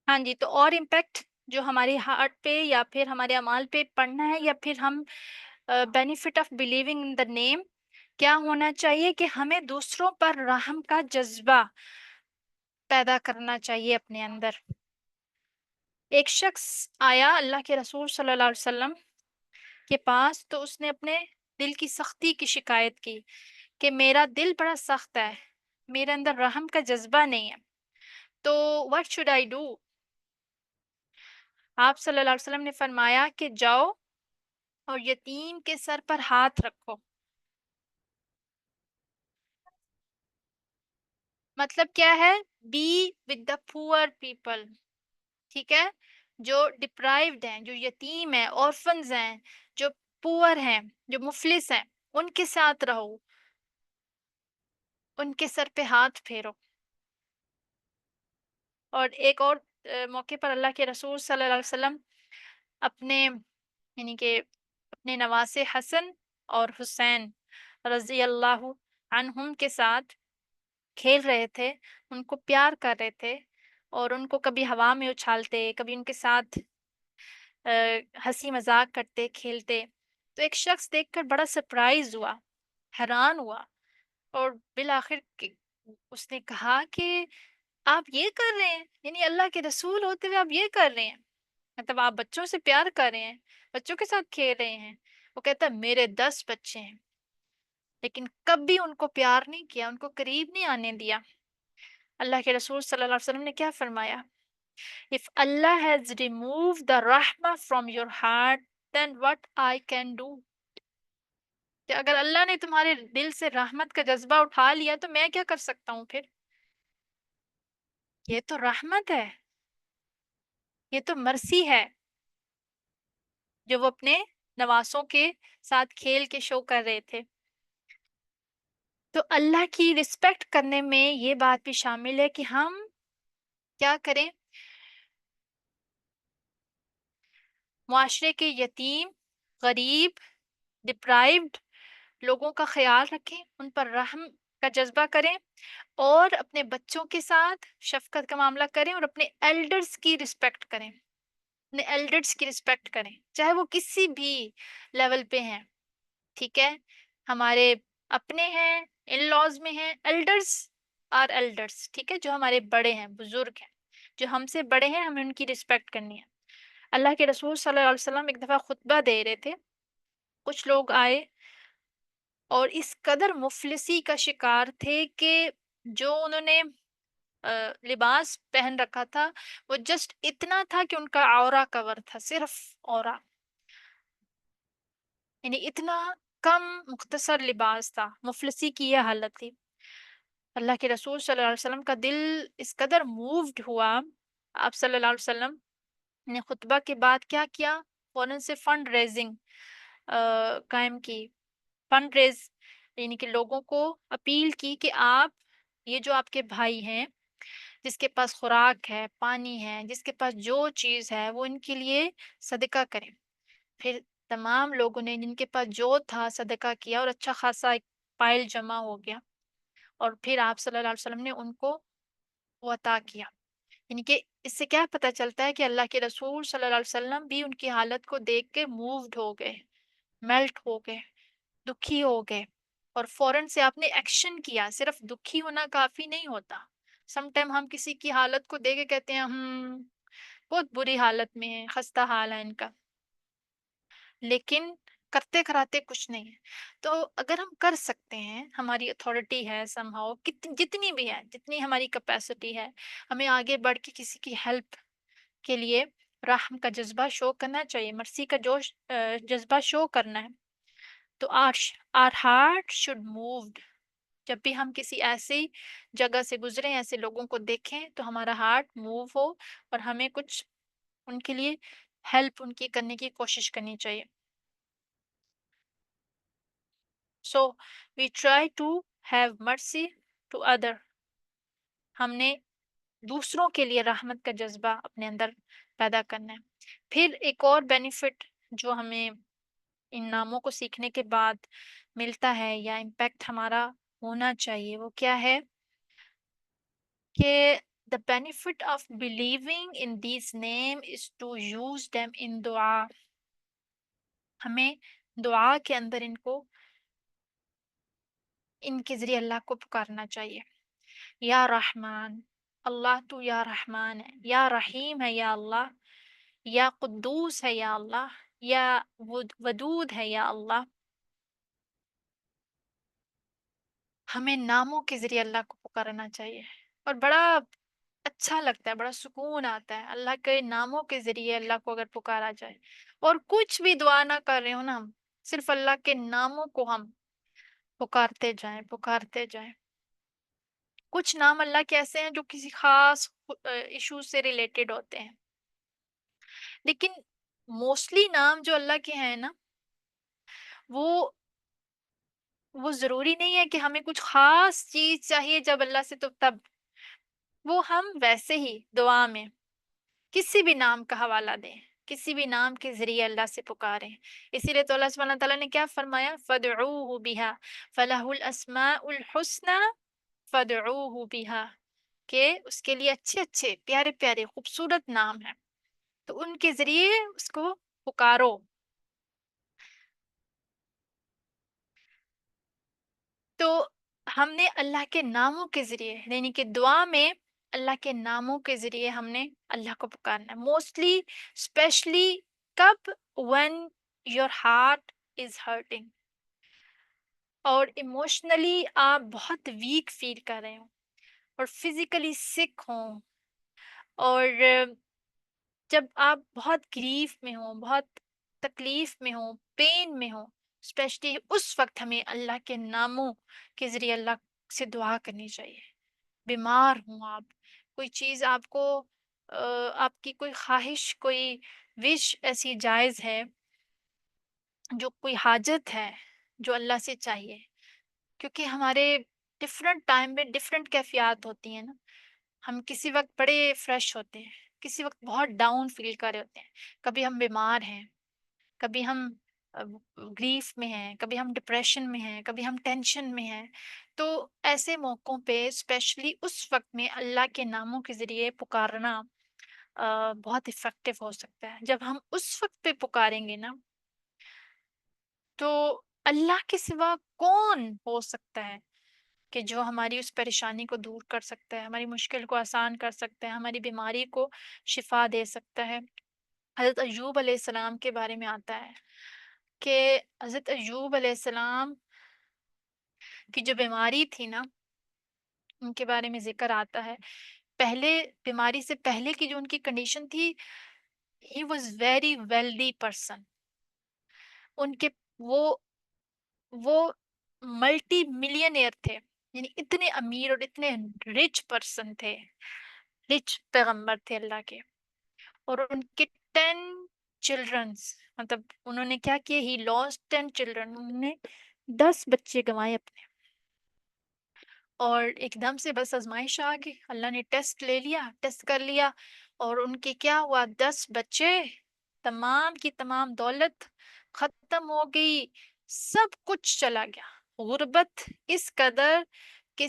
ہاں جی، تو اور امپیکٹ جو ہمارے ہارٹ پہ یا پھر ہمارے اعمال پہ پڑنا ہے، یا پھر ہم benefit of believing in the نیم کیا ہونا چاہیے؟ کہ ہمیں دوسروں پر رحم کا جذبہ پیدا کرنا چاہیے اپنے اندر۔ ایک شخص آیا اللہ کے رسول صلی اللہ علیہ وسلم کے پاس، تو اس نے اپنے دل کی سختی کی شکایت کی کہ میرا دل بڑا سخت ہے، میرے اندر رحم کا جذبہ نہیں ہے، تو what should I do؟ آپ صلی اللہ علیہ وسلم نے فرمایا کہ جاؤ اور یتیم کے سر پر ہاتھ رکھو. مطلب کیا ہے؟ Be with the poor people. ٹھیک ہے، جو ڈپرائیوڈ ہیں، جو یتیم ہیں، orphans ہیں، جو پور ہیں، جو مفلس ہیں، ان کے ساتھ رہو، ان کے سر پہ ہاتھ پھیرو. اور ایک اور موقع پر اللہ کے رسول صلی اللہ علیہ وسلم اپنے یعنی کہ اپنے نواسے حسن اور حسین رضی اللہ عنہم کے ساتھ کھیل رہے تھے، ان کو پیار کر رہے تھے، اور ان کو کبھی ہوا میں اچھالتے، کبھی ان کے ساتھ ہنسی مذاق کرتے، کھیلتے. تو ایک شخص دیکھ کر بڑا سرپرائز ہوا، حیران ہوا، اور بالآخر اس نے کہا کہ آپ یہ کر رہے ہیں؟ یعنی اللہ کے رسول ہوتے ہوئے آپ یہ کر رہے ہیں؟ مطلب آپ بچوں سے پیار کر رہے ہیں، بچوں کے ساتھ کھیل رہے ہیں. وہ کہتا ہے میرے 10 بچے ہیں، لیکن کبھی ان کو پیار نہیں کیا، ان کو قریب نہیں آنے دیا. اللہ کے رسول صلی اللہ علیہ وسلم نے کیا فرمایا؟ If Allah has removed the rahmah from your heart, then what I can do? کہ اگر اللہ نے تمہارے دل سے رحمت کا جذبہ اٹھا لیا تو میں کیا کر سکتا ہوں پھر؟ یہ تو رحمت ہے، یہ تو مرسی ہے جو وہ اپنے نواسوں کے ساتھ کھیل کے شو کر رہے تھے. تو اللہ کی رسپیکٹ کرنے میں یہ بات بھی شامل ہے کہ ہم کیا کریں؟ معاشرے کے یتیم، غریب، ڈپرائیوڈ لوگوں کا خیال رکھیں، ان پر رحم کا جذبہ کریں، اور اپنے بچوں کے ساتھ شفقت کا معاملہ کریں، اور اپنے ایلڈرز کی رسپیکٹ کریں. اپنے ایلڈرز کی رسپیکٹ کریں، چاہے وہ کسی بھی لیول پہ ہیں. ٹھیک ہے، ہمارے اپنے ہیں، ان لاز میں ہیں، ایلڈرز آر ایلڈرز. ٹھیک ہے، جو ہمارے بڑے ہیں، بزرگ ہیں، جو ہم سے بڑے ہیں، ہمیں ان کی رسپیکٹ کرنی ہے. اللہ کے رسول صلی اللہ علیہ وسلم ایک دفعہ خطبہ دے رہے تھے، کچھ لوگ آئے اور اس قدر مفلسی کا شکار تھے کہ جو انہوں نے لباس پہن رکھا تھا وہ جسٹ اتنا تھا کہ ان کا عورہ کور تھا، صرف عورہ، یعنی اتنا کم مختصر لباس تھا. مفلسی کی یہ حالت تھی. اللہ کے رسول صلی اللہ علیہ وسلم کا دل اس قدر مووڈ ہوا. آپ صلی اللہ علیہ وسلم نے خطبہ کے بعد کیا کیا؟ فوراً سے فنڈ ریزنگ قائم کی. فنڈ ریز یعنی کہ لوگوں کو اپیل کی کہ آپ یہ جو آپ کے بھائی ہیں، جس کے پاس خوراک ہے، پانی ہے، جس کے پاس جو چیز ہے، وہ ان کے لیے صدقہ کریں. پھر تمام لوگوں نے جن کے پاس جو تھا صدقہ کیا، اور اچھا خاصا ایک پائل جمع ہو گیا، اور پھر آپ صلی اللہ علیہ وسلم نے ان کو وہ عطا کیا. یعنی کہ اس سے کیا پتہ چلتا ہے کہ اللہ کے رسول صلی اللہ علیہ وسلم بھی ان کی حالت کو دیکھ کے مووڈ ہو گئے، میلٹ ہو گئے، دکھی ہو گئے، اور فوراً سے آپ نے ایکشن کیا. صرف دکھی ہونا کافی نہیں ہوتا. سم ٹائم ہم کسی کی حالت کو دیکھ کے کہتے ہیں بہت بری حالت میں ہے، خستہ حال ہے ان کا، لیکن کرتے کراتے کچھ نہیں ہے. تو اگر ہم کر سکتے ہیں، ہماری اتھارٹی ہے سم ہاؤ، جتنی بھی ہے، جتنی ہماری کیپیسٹی ہے، ہمیں آگے بڑھ کے کسی کی ہیلپ کے لیے رحم کا جذبہ شو کرنا چاہیے، مرسی کا جوش جذبہ شو کرنا ہے. تو our heart should moved. جب بھی ہم کسی ایسی جگہ سے گزریں، ایسے لوگوں کو دیکھیں، تو ہمارا ہارٹ موو ہو، اور ہمیں کچھ ان کے لیے ہیلپ ان کی کرنے کی کوشش کرنی چاہیے. So we try to have mercy to other. ہم نے دوسروں کے لیے رحمت کا جذبہ اپنے اندر پیدا کرنا ہے. پھر ایک اور بینیفٹ جو ہمیں ان ناموں کو سیکھنے کے بعد ملتا ہے، یا امپیکٹ ہمارا ہونا چاہیے، وہ کیا ہے کہ the benefit of believing in these name is to use them in دعا. ہمیں دعا کے اندر ان کے ذریعے اللہ کو پکارنا چاہیے. یا رحمان، اللہ تو یا رحمان ہے، یا رحیم ہے یا اللہ، یا قدوس ہے یا اللہ، یا ودود ہے یا اللہ. ہمیں ناموں کے ذریعے اللہ کو پکارنا چاہیے. اور بڑا اچھا لگتا ہے، بڑا سکون آتا ہے اللہ کے ناموں کے ذریعے اللہ کو اگر پکارا جائے، اور کچھ بھی دعا نہ کر رہے ہو نا ہم، صرف اللہ کے ناموں کو ہم پکارتے جائیں پکارتے جائیں۔ کچھ نام اللہ کے ایسے ہیں جو کسی خاص ایشو سے ریلیٹڈ ہوتے ہیں، لیکن موسٹلی نام جو اللہ کے ہیں نا، وہ وہ ضروری نہیں ہے کہ ہمیں کچھ خاص چیز چاہیے جب اللہ سے، تو تب وہ ہم ویسے ہی دعا میں کسی بھی نام کا حوالہ دیں، کسی بھی نام کے ذریعے اللہ سے پکاریں۔ اسی لیے تو اللہ سبحانہ تعالیٰ نے کیا فرمایا، فَادْعُوهُ بِهَا فَلَهُ الْأَسْمَاءُ الْحُسْنَى فَادْعُوهُ بِهَا، کہ اس کے لیے اچھے اچھے پیارے پیارے خوبصورت نام ہیں، تو ان کے ذریعے اس کو پکارو۔ تو ہم نے اللہ کے ناموں کے ذریعے، یعنی کہ دعا میں اللہ کے ناموں کے ذریعے ہم نے اللہ کو پکارنا ہے موسٹلی، اسپیشلی کب، when your heart is hurting اور ایموشنلی آپ بہت ویک فیل کر رہے ہوں، اور فزیکلی سک ہوں، اور جب آپ بہت گریف میں ہوں، بہت تکلیف میں ہوں، پین میں ہوں، اسپیشلی اس وقت ہمیں اللہ کے ناموں کے ذریعے اللہ سے دعا کرنی چاہیے۔ بیمار ہوں آپ، کوئی چیز آپ کو آپ کی کوئی خواہش، کوئی وش ایسی جائز ہے، جو کوئی حاجت ہے جو اللہ سے چاہیے، کیونکہ ہمارے ڈفرینٹ ٹائم میں ڈفرینٹ کیفیات ہوتی ہیں نا، ہم کسی وقت بڑے فریش ہوتے ہیں، کسی وقت بہت ڈاؤن فیل کر رہے ہوتے ہیں، کبھی ہم بیمار ہیں، کبھی ہم گریف میں ہیں، کبھی ہم ڈپریشن میں ہیں، کبھی ہم ٹینشن میں ہیں۔ تو ایسے موقعوں پہ اسپیشلی اس وقت میں اللہ کے ناموں کے ذریعے پکارنا بہت افیکٹو ہو سکتا ہے۔ جب ہم اس وقت پہ پکاریں گے نا، تو اللہ کے سوا کون ہو سکتا ہے کہ جو ہماری اس پریشانی کو دور کر سکتا ہے، ہماری مشکل کو آسان کر سکتا ہے، ہماری بیماری کو شفا دے سکتا ہے۔ حضرت ایوب علیہ السلام کے بارے میں آتا ہے کہ حضرت ایوب علیہ السلام کی جو بیماری تھی نا، ان کے بارے میں ذکر آتا ہے، پہلے بیماری سے پہلے کی جو ان کی کنڈیشن تھی، he was very wealthy person, ان کے وہ وہ ملٹی ملینئر تھے، یعنی اتنے امیر اور اتنے رچ پرسن تھے، رچ پیغمبر تھے اللہ کے، اور ان کے 10 چلڈرنس، مطلب انہوں نے کیا کیا، ہی لاسٹ 10 چلڈرن، انہوں نے 10 بچے گنوائے اپنے، اور ایک دم سے بس آزمائش آ گئی، اللہ نے ٹیسٹ لے لیا، ٹیسٹ کر لیا، اور ان کے کیا ہوا، 10 بچے، تمام کی تمام دولت ختم ہو گئی، سب کچھ چلا گیا، غربت اس قدر کہ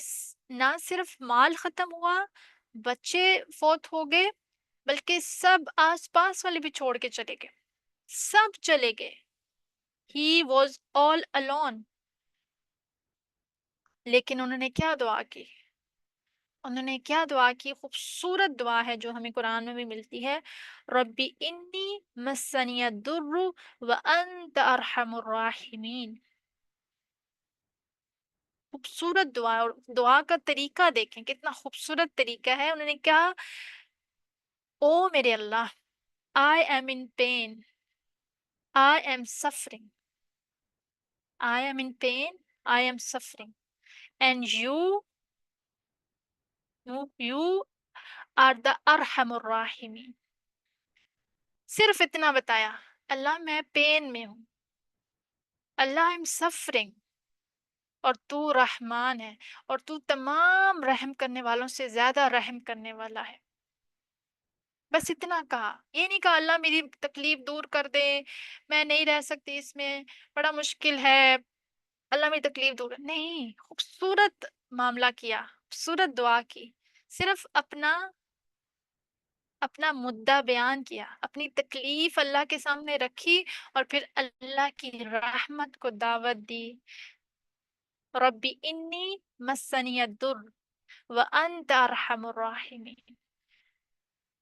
نہ صرف مال ختم ہوا، بچے فوت ہو گئے، بلکہ سب آس پاس والے بھی چھوڑ کے چلے گئے، سب چلے گئے، ہی واز آل alone۔ لیکن انہوں نے کیا دعا کی، انہوں نے کیا دعا کی، خوبصورت دعا ہے جو ہمیں قرآن میں بھی ملتی ہے، ربی انی مسنی الضر وانت ارحم الراحمین۔ خوبصورت دعا، اور دعا کا طریقہ دیکھیں کتنا خوبصورت طریقہ ہے، انہوں نے کہا، او میرے اللہ، I am in pain, I am suffering, I am in pain, I am suffering, and you are the ارحم الراحمین۔ صرف اتنا بتایا، اللہ میں پین میں ہوں، اللہ I'm suffering، اور تو رحمان ہے، اور تو تمام رحم کرنے والوں سے زیادہ رحم کرنے والا ہے۔ بس اتنا کہا، یہ نہیں کہا اللہ میری تکلیف دور کر دے، میں نہیں رہ سکتی اس میں، بڑا مشکل ہے، اللہ میری تکلیف دور نہیں، خوبصورت معاملہ کیا، خوبصورت دعا کی، صرف اپنا اپنا مدعا بیان کیا، اپنی تکلیف اللہ کے سامنے رکھی، اور پھر اللہ کی رحمت کو دعوت دی، ربی انی مسنی الضر وانت ارحم الراحمین،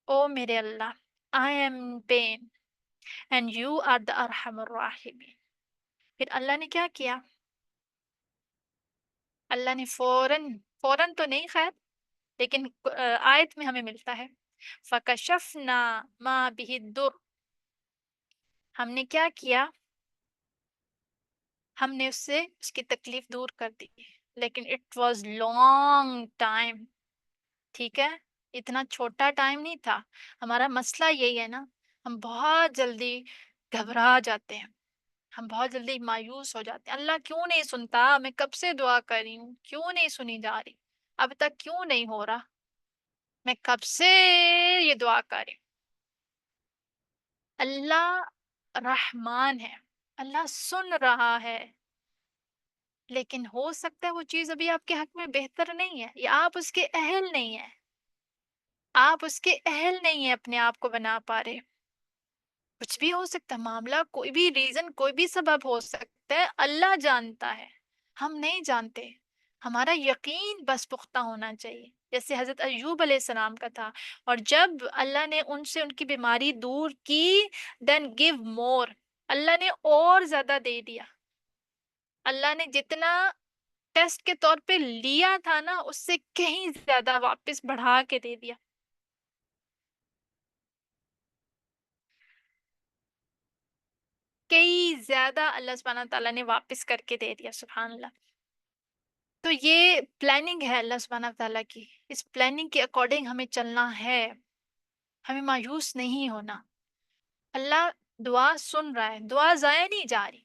او میرے اللہ، I am in pain and you are the ارحم الراحمین۔ پھر اللہ نے کیا کیا، اللہ نے فوراً، فوراً تو نہیں خیر، لیکن آیت میں ہمیں ملتا ہے فَكَشَفْنَا مَا بِهِ الدُّرُّ، ہم نے کیا کیا، ہم نے اس سے اس کی تکلیف دور کر دی، لیکن اٹ واز لانگ ٹائم، ٹھیک ہے، اتنا چھوٹا ٹائم نہیں تھا۔ ہمارا مسئلہ یہی ہے نا، ہم بہت جلدی گھبرا جاتے ہیں، ہم بہت جلدی مایوس ہو جاتے ہیں۔ اللہ کیوں نہیں سنتا، میں کب سے دعا کر رہی ہوں، کیوں نہیں سنی جا رہی، اب تک کیوں نہیں ہو رہا، میں کب سے یہ دعا کر رہی ہوں۔ اللہ رحمان ہے، اللہ سن رہا ہے، لیکن ہو سکتا ہے وہ چیز ابھی آپ کے حق میں بہتر نہیں ہے، یا آپ اس کے اہل نہیں ہیں، آپ اس کے اہل نہیں ہیں، اپنے آپ کو بنا پا رہے۔ کچھ بھی ہو سکتا ہے معاملہ، کوئی بھی ریزن، کوئی بھی سبب ہو سکتا ہے، اللہ جانتا ہے، ہم نہیں جانتے۔ ہمارا یقین بس پختہ ہونا چاہیے، جیسے حضرت ایوب علیہ السلام کا تھا، اور جب اللہ نے ان سے ان کی بیماری دور کی، دین گیو مور، اللہ نے اور زیادہ دے دیا۔ اللہ نے جتنا ٹیسٹ کے طور پہ لیا تھا نا، اس سے کہیں زیادہ واپس بڑھا کے دے دیا۔ کئی زیادہ اللہ سبحانہ تعالیٰ نے واپس کر کے دے دیا، سبحان اللہ۔ تو یہ پلاننگ ہے اللہ سبحانہ تعالیٰ کی، اس پلاننگ کے اکارڈنگ ہمیں چلنا ہے، ہمیں مایوس نہیں ہونا۔ اللہ دعا سن رہا ہے، دعا ضائع نہیں جا رہی،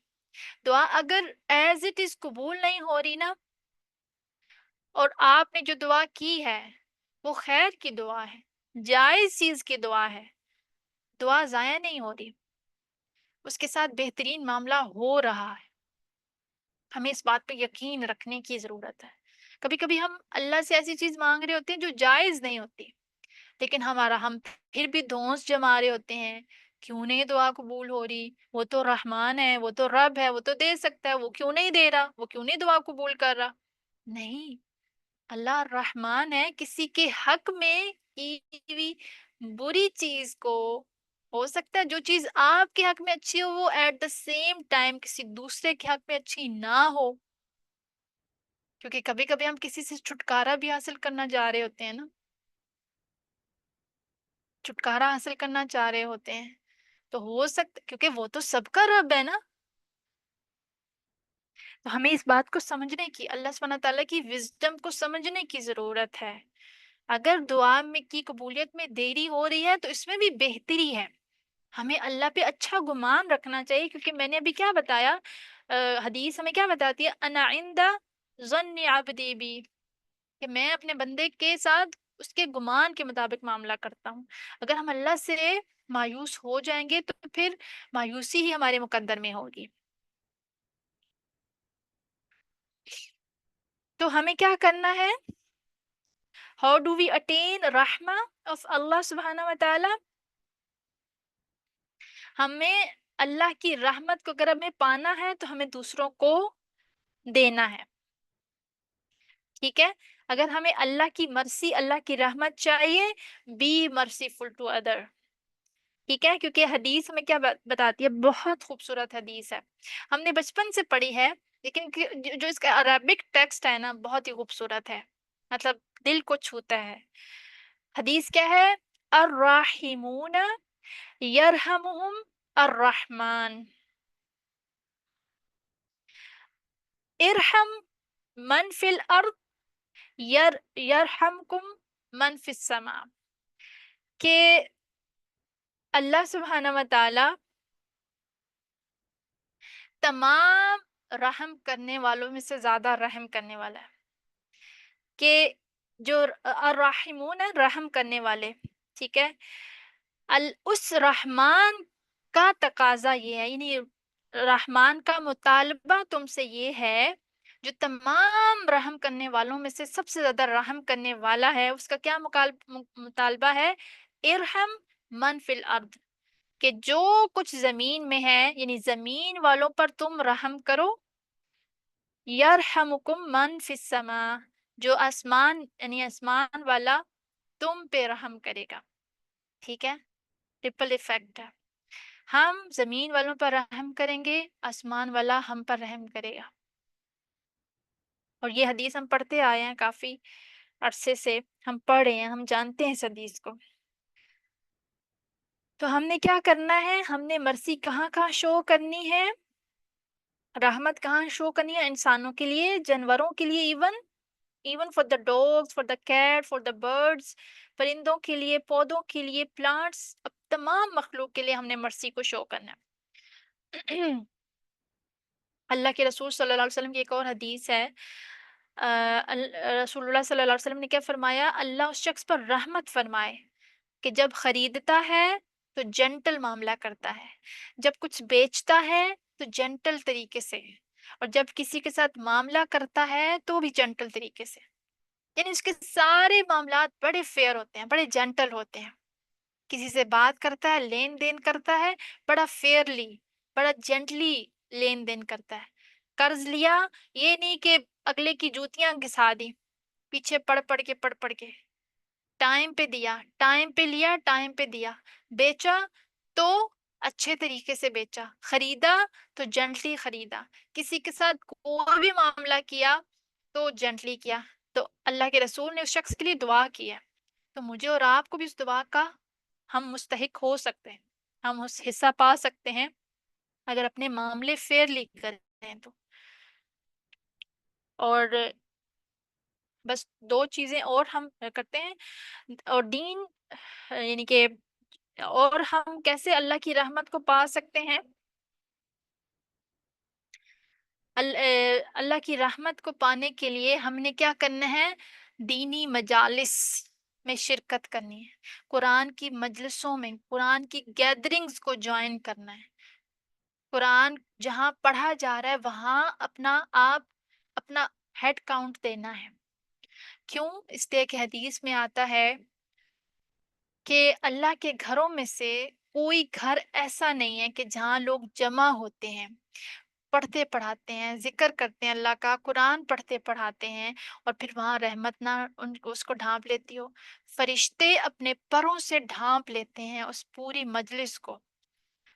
دعا اگر ایز اٹ از قبول نہیں ہو رہی نا، اور آپ نے جو دعا کی ہے وہ خیر کی دعا ہے، جائز چیز کی دعا ہے، دعا ضائع نہیں ہو رہی، اس کے ساتھ بہترین معاملہ ہو رہا ہے۔ ہمیں اس بات پہ یقین رکھنے کی ضرورت ہے۔ کبھی کبھی ہم اللہ سے ایسی چیز مانگ رہے ہوتے ہیں جو جائز نہیں ہوتی، لیکن ہم پھر بھی دھونس جما رہے ہوتے ہیں، کیوں نہیں دعا قبول ہو رہی، وہ تو رحمان ہے، وہ تو رب ہے، وہ تو دے سکتا ہے، وہ کیوں نہیں دے رہا، وہ کیوں نہیں دعا قبول کر رہا۔ نہیں، اللہ رحمان ہے، کسی کے حق میں کی ہوئی بری چیز کو، ہو سکتا ہے جو چیز آپ کے حق میں اچھی ہو وہ ایٹ دا سیم ٹائم کسی دوسرے کے حق میں اچھی نہ ہو، کیونکہ کبھی کبھی ہم کسی سے چھٹکارا بھی حاصل کرنا چاہ رہے ہوتے ہیں نا، چھٹکارا حاصل کرنا چاہ رہے ہوتے ہیں، تو ہو سکتا، کیونکہ وہ تو سب کا رب ہے نا، تو ہمیں اس بات کو سمجھنے کی، اللہ سبحانہ تعالیٰ کی وزڈم کو سمجھنے کی ضرورت ہے۔ اگر دعا میں کی قبولیت میں دیری ہو رہی ہے تو اس میں بھی بہتری ہے، ہمیں اللہ پہ اچھا گمان رکھنا چاہیے، کیونکہ میں نے ابھی کیا بتایا، حدیث ہمیں کیا بتاتی ہے، انا عند ظن عبدی بی، کہ میں اپنے بندے کے ساتھ اس کے گمان کے مطابق معاملہ کرتا ہوں۔ اگر ہم اللہ سے مایوس ہو جائیں گے تو پھر مایوسی ہی ہمارے مقدر میں ہوگی۔ تو ہمیں کیا کرنا ہے، ہاؤ ڈو وی اٹین رحمہ آف اللہ سبحانہ و تعالی، ہمیں اللہ کی رحمت کو اگر ہمیں پانا ہے تو ہمیں دوسروں کو دینا ہے، ٹھیک ہے، اگر ہمیں اللہ کی مرسی، اللہ کی رحمت چاہیے، بی مرسیفل ٹو ادر، ٹھیک ہے، کیونکہ حدیث ہمیں کیا بتاتی ہے، بہت خوبصورت حدیث ہے، ہم نے بچپن سے پڑھی ہے، لیکن جو اس کا عربک ٹیکسٹ ہے نا بہت ہی خوبصورت ہے، مطلب دل کو چھوتا ہے۔ حدیث کیا ہے، الراحمون یرحمہم الرحمن، ارحم من فی الارض یرحمکم من فی السماء، کہ اللہ سبحانہ و تعالی تمام رحم کرنے والوں میں سے زیادہ رحم کرنے والا ہے، کہ جو الراحمون ہے، رحم کرنے والے، ٹھیک ہے، اس رحمان کا تقاضا یہ ہے، یعنی رحمان کا مطالبہ تم سے یہ ہے، جو تمام رحم کرنے والوں میں سے سب سے زیادہ رحم کرنے والا ہے، اس کا کیا مطالبہ ہے، ارحم من فی الارض، کہ جو کچھ زمین میں ہے، یعنی زمین والوں پر تم رحم کرو، یرحمکم من فی السماء، جو آسمان یعنی آسمان والا تم پہ رحم کرے گا، ٹھیک ہے، ٹرپل ایفیکٹ ہے، ہم زمین والوں پر رحم کریں گے، آسمان والا ہم پر رحم کرے گا، اور یہ حدیث ہم پڑھتے آئے ہیں کافی، عرصے سے ہم پڑھ رہے ہیں، ہم جانتے ہیں اس حدیث کو. تو ہم نے کیا کرنا ہے؟ ہم نے مرسی کہاں کہاں شو کرنی ہے، رحمت کہاں شو کرنی ہے؟ انسانوں کے لیے، جانوروں کے لیے، even for the dogs, for the cat, for the birds, پرندوں کے لیے، پودوں کے لیے، پلانٹس، اب تمام مخلوق کے لیے ہم نے مرسی کو شو کرنا ہے. اللہ کے رسول صلی اللہ علیہ وسلم کی ایک اور حدیث ہے. رسول اللہ صلی اللہ علیہ وسلم نے کیا فرمایا؟ اللہ اس شخص پر رحمت فرمائے کہ جب خریدتا ہے تو جنٹل معاملہ کرتا ہے، جب کچھ بیچتا ہے تو جنٹل طریقے سے، اور جب کسی کے ساتھ معاملہ کرتا ہے تو بھی جنٹل طریقے سے. یعنی اس کے سارے معاملات بڑے فیئر ہوتے ہیں، بڑے جنٹل ہوتے ہیں. کسی سے بات کرتا ہے، لین دین کرتا ہے، بڑا فیئرلی، بڑا جینٹلی لین دین کرتا ہے. قرض لیا، یہ نہیں کہ اگلے کی جوتیاں گھسا دی، پیچھے پڑھ پڑھ کے ٹائم پہ دیا، ٹائم پہ لیا، ٹائم پہ دیا. بیچا تو اچھے طریقے سے بیچا، خریدا تو جینٹلی خریدا، کسی کے ساتھ کوئی بھی معاملہ کیا تو جینٹلی کیا. تو اللہ کے رسول نے اس شخص کے لیے دعا کی ہے. تو مجھے اور آپ کو بھی اس دعا کا ہم مستحق ہو سکتے ہیں، ہم اس حصہ پا سکتے ہیں اگر اپنے معاملے فیئرلی کرتے ہیں تو. اور بس دو چیزیں اور ہم کرتے ہیں. اور دین، یعنی کہ اور ہم کیسے اللہ کی رحمت کو پا سکتے ہیں؟ اللہ کی رحمت کو پانے کے لیے ہم نے کیا کرنا ہے؟ دینی مجالس میں شرکت کرنی ہے، قرآن کی مجلسوں میں، قرآن کی گیدرنگز کو جوائن کرنا ہے. قرآن جہاں پڑھا جا رہا ہے وہاں اپنا ہیڈ کاؤنٹ دینا ہے. کیوں؟ اس لیے کہ حدیث میں آتا ہے کہ اللہ کے گھروں میں سے کوئی گھر ایسا نہیں ہے کہ جہاں لوگ جمع ہوتے ہیں، پڑھتے پڑھاتے ہیں، ذکر کرتے ہیں اللہ کا، قرآن پڑھتے پڑھاتے ہیں، اور پھر وہاں رحمت نہ اس کو ڈھانپ لیتی ہو. فرشتے اپنے پروں سے ڈھانپ لیتے ہیں اس پوری مجلس کو.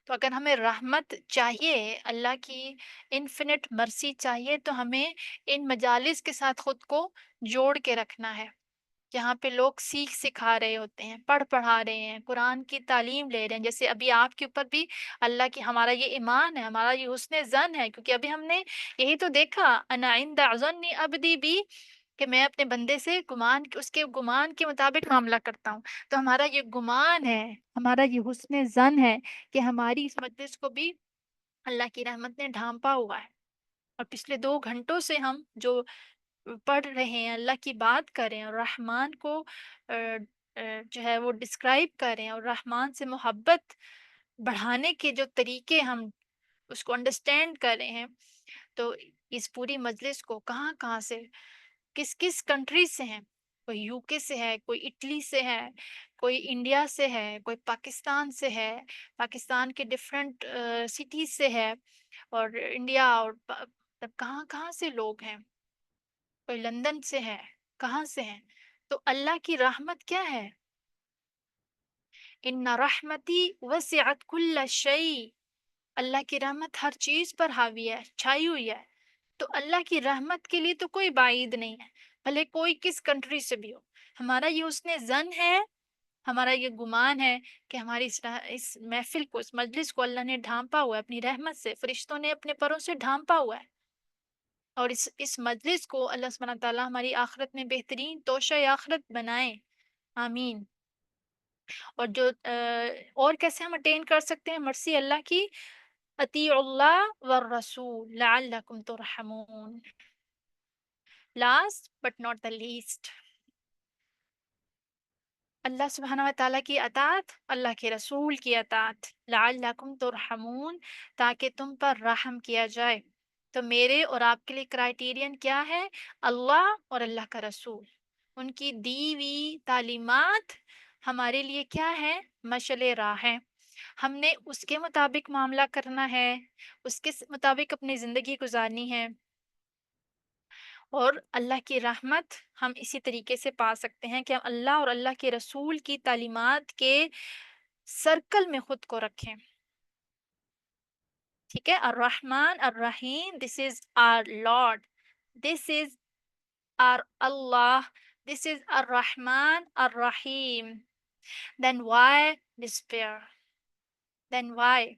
تو اگر ہمیں رحمت چاہیے، اللہ کی انفینٹ مرسی چاہیے، تو ہمیں ان مجالس کے ساتھ خود کو جوڑ کے رکھنا ہے، جہاں پہ لوگ سیکھ سکھا رہے ہوتے ہیں، پڑھا رہے ہیں، قرآن کی تعلیم لے رہے ہیں. جیسے ابھی آپ کے اوپر بھی اللہ کی، ہمارا یہ ایمان ہے، ہمارا یہ حسن ظن ہے، کیونکہ ابھی ہم نے یہی تو دیکھا، انا عند ظن عبدی بھی، کہ میں اپنے بندے سے اس کے گمان کے مطابق معاملہ کرتا ہوں. تو ہمارا یہ گمان ہے، ہمارا یہ حسن ظن ہے کہ ہماری اس مجلس کو بھی اللہ کی رحمت نے ڈھانپا ہوا ہے. اور پچھلے 2 گھنٹوں سے ہم جو پڑھ رہے ہیں، اللہ کی بات کر رہے ہیں، اور رحمان کو جو ہے وہ ڈسکرائب کر رہے ہیں، اور رحمان سے محبت بڑھانے کے جو طریقے ہم اس کو انڈرسٹینڈ کر رہے ہیں. تو اس پوری مجلس کو کہاں کہاں سے، کس کس کنٹری سے ہیں، کوئی یو کے سے ہے، کوئی اٹلی سے ہے، کوئی انڈیا سے ہے، کوئی پاکستان سے ہے، پاکستان کے ڈفرینٹ سٹیز سے ہے، اور انڈیا، اور کہاں کہاں سے لوگ ہیں، کوئی لندن سے ہے، کہاں سے ہیں. تو اللہ کی رحمت کیا ہے؟ ان رحمتی وسعت کل شیء، اللہ کی رحمت ہر چیز پر حاوی ہے، چھائی ہوئی ہے. تو اللہ کی رحمت کے لیے تو کوئی بعید نہیں ہے، بھلے کوئی کس کنٹری سے بھی ہو. ہمارا یہ حسن ظن ہے، ہمارا یہ گمان ہے کہ ہماری اس محفل کو، اس مجلس کو اللہ نے ڈھانپا ہوا ہے اپنی رحمت سے، فرشتوں نے اپنے پروں سے ڈھانپا ہوا ہے. اور اس مجلس کو اللہ سبحانہ تعالیٰ ہماری آخرت میں بہترین توشہ آخرت بنائے. آمین. اور اور کیسے ہم اٹین کر سکتے ہیں مرسی اللہ کی؟ اطیعوا اللہ والرسول لعلکم ترحمون. Last but not the least, اللہ سبحانہ و تعالیٰ کی اطاعت، اللہ کے رسول کی اطاعت، لعلکم ترحمون، تاکہ تم پر رحم کیا جائے. تو میرے اور آپ کے لیے کرائیٹیرین کیا ہے؟ اللہ اور اللہ کا رسول، ان کی دی ہوئی تعلیمات ہمارے لیے کیا ہے؟ مشعل راہ ہے. ہم نے اس کے مطابق معاملہ کرنا ہے، اس کے مطابق اپنی زندگی گزارنی ہے. اور اللہ کی رحمت ہم اسی طریقے سے پا سکتے ہیں کہ ہم اللہ اور اللہ کے رسول کی تعلیمات کے سرکل میں خود کو رکھیں. ٹھیک ہے؟ الرحمن الرحیم، this is our lord, this is our Allah, This is Ar-Rahman Ar-Rahim. Then why despair? Then why?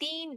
3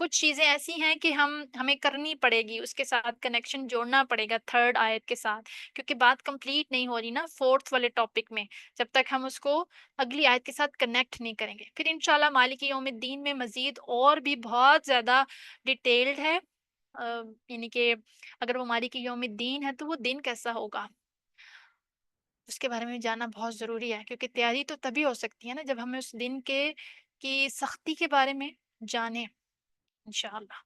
کچھ چیزیں ایسی ہیں کہ ہمیں کرنی پڑے گی، اس کے ساتھ کنیکشن جوڑنا پڑے گا 3rd آیت کے ساتھ، کیونکہ بات کمپلیٹ نہیں ہو رہی نا 4th والے ٹاپک میں، جب تک ہم اس کو اگلی آیت کے ساتھ کنیکٹ نہیں کریں گے۔ پھر انشاءاللہ مالک یوم الدین میں مزید اور بھی بہت زیادہ ڈیٹیلڈ ہے، یعنی کہ اگر وہ مالک یوم الدین ہے تو وہ دن کیسا ہوگا، اس کے بارے میں جاننا بہت ضروری ہے، کیونکہ تیاری تو تبھی ہو سکتی ہے نا جب ہمیں اس دن کی سختی کے بارے میں جانیں انشاءاللہ۔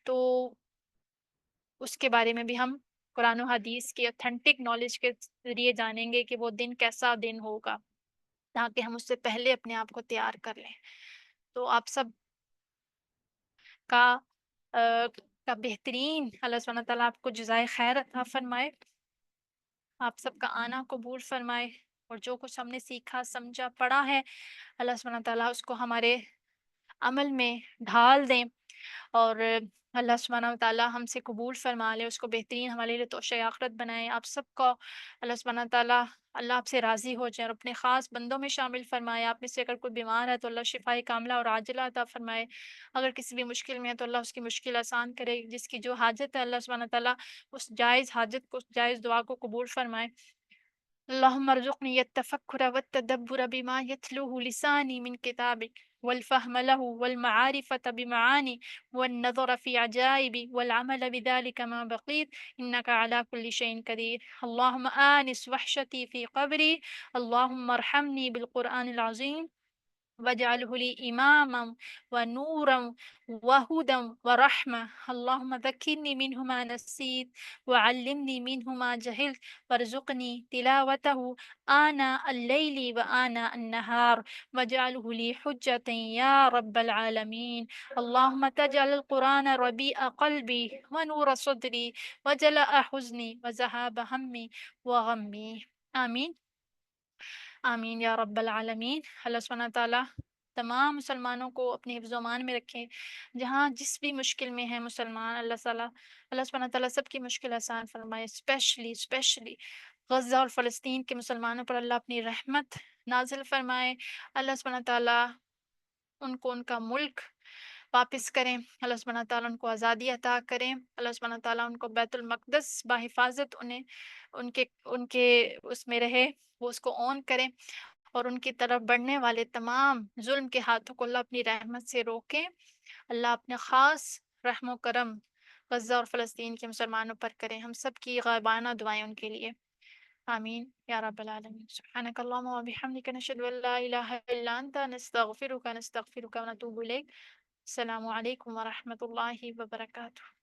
تو اس کے بارے میں بھی ہم قرآن و حدیث کی اتھینٹک نالج کے ذریعے جانیں گے کہ وہ دن کیسا دن ہوگا، تاکہ ہم اس سے پہلے اپنے آپ کو تیار کر لیں۔ تو آپ سب کا کا بہترین اللہ سبحانہ تعالیٰ آپ کو جزائے خیر عطا فرمائے، آپ سب کا آنا قبول فرمائے، اور جو کچھ ہم نے سیکھا سمجھا پڑھا ہے اللہ سبحانہ تعالیٰ اس کو ہمارے عمل میں ڈھال دیں، اور اللہ سبحانہ و تعالیٰ ہم سے قبول فرما لے، اس کو بہترین ہمارے لیے توشہ آخرت بنائے۔ آپ سب کو اللہ سبحانہ و تعالیٰ اللہ آپ سے راضی ہو جائے اور اپنے خاص بندوں میں شامل فرمائے۔ آپ میں سے اگر کوئی بیمار ہے تو اللہ شفائے کاملہ اور عاجلہ عطا فرمائے، اگر کسی بھی مشکل میں ہے تو اللہ اس کی مشکل آسان کرے، جس کی جو حاجت ہے اللہ سبحانہ و تعالیٰ اس جائز حاجت کو، جائز دعا کو قبول فرمائے۔ اللهم ارزقني التفكر والتدبر بما يتلوه لساني من كتابك، والفهم له والمعارفة بمعاني، والنظر في عجائب، والعمل بذلك ما بقيت، إنك على كل شيء قدير. اللهم آنس وحشتي في قبري، اللهم ارحمني بالقرآن العظيم واجعله لي إماما ونورا وهدى ورحمة. اللهم ذكرني منه ما نسيت وعلمني منه ما جهلت وارزقني تلاوته آناء الليل وآناء النهار واجعله لي حجة يا رب العالمين. اللهم تجعل القرآن ربيع قلبي ونور صدري وجلاء حزني وذهاب همي وغمي. آمين آمین یا رب العالمین۔ اللہ سبحانہ تعالیٰ تمام مسلمانوں کو اپنے حفظ و امان میں رکھے، جہاں جس بھی مشکل میں ہے مسلمان، اللہ سبحانہ تعالیٰ سب کی مشکل آسان فرمائے، اسپیشلی غزہ اور فلسطین کے مسلمانوں پر اللہ اپنی رحمت نازل فرمائے۔ اللہ سبحانہ تعالیٰ ان کو ان کا ملک واپس کریں، اللہ سبحانہ تعالیٰ ان کو آزادی عطا کریں، اللہ سبحانہ تعالیٰ ان کو بیت المقدس بحفاظت انہیں ان کے اس میں رہے، وہ اس کو اون کریں، اور ان کی طرف بڑھنے والے تمام ظلم کے ہاتھوں کو اللہ اپنی رحمت سے روکیں۔ اللہ اپنے خاص رحم و کرم غزہ اور فلسطین کے مسلمانوں پر کریں، ہم سب کی غائبانہ دعائیں ان کے لیے، آمین یا رب العالمین۔ سبحانک اللہم و بحمدک، نشہد ان لا الہ الا انت، نستغفرک ونتوب الیک۔ السلام علیکم ورحمۃ اللہ وبرکاتہ۔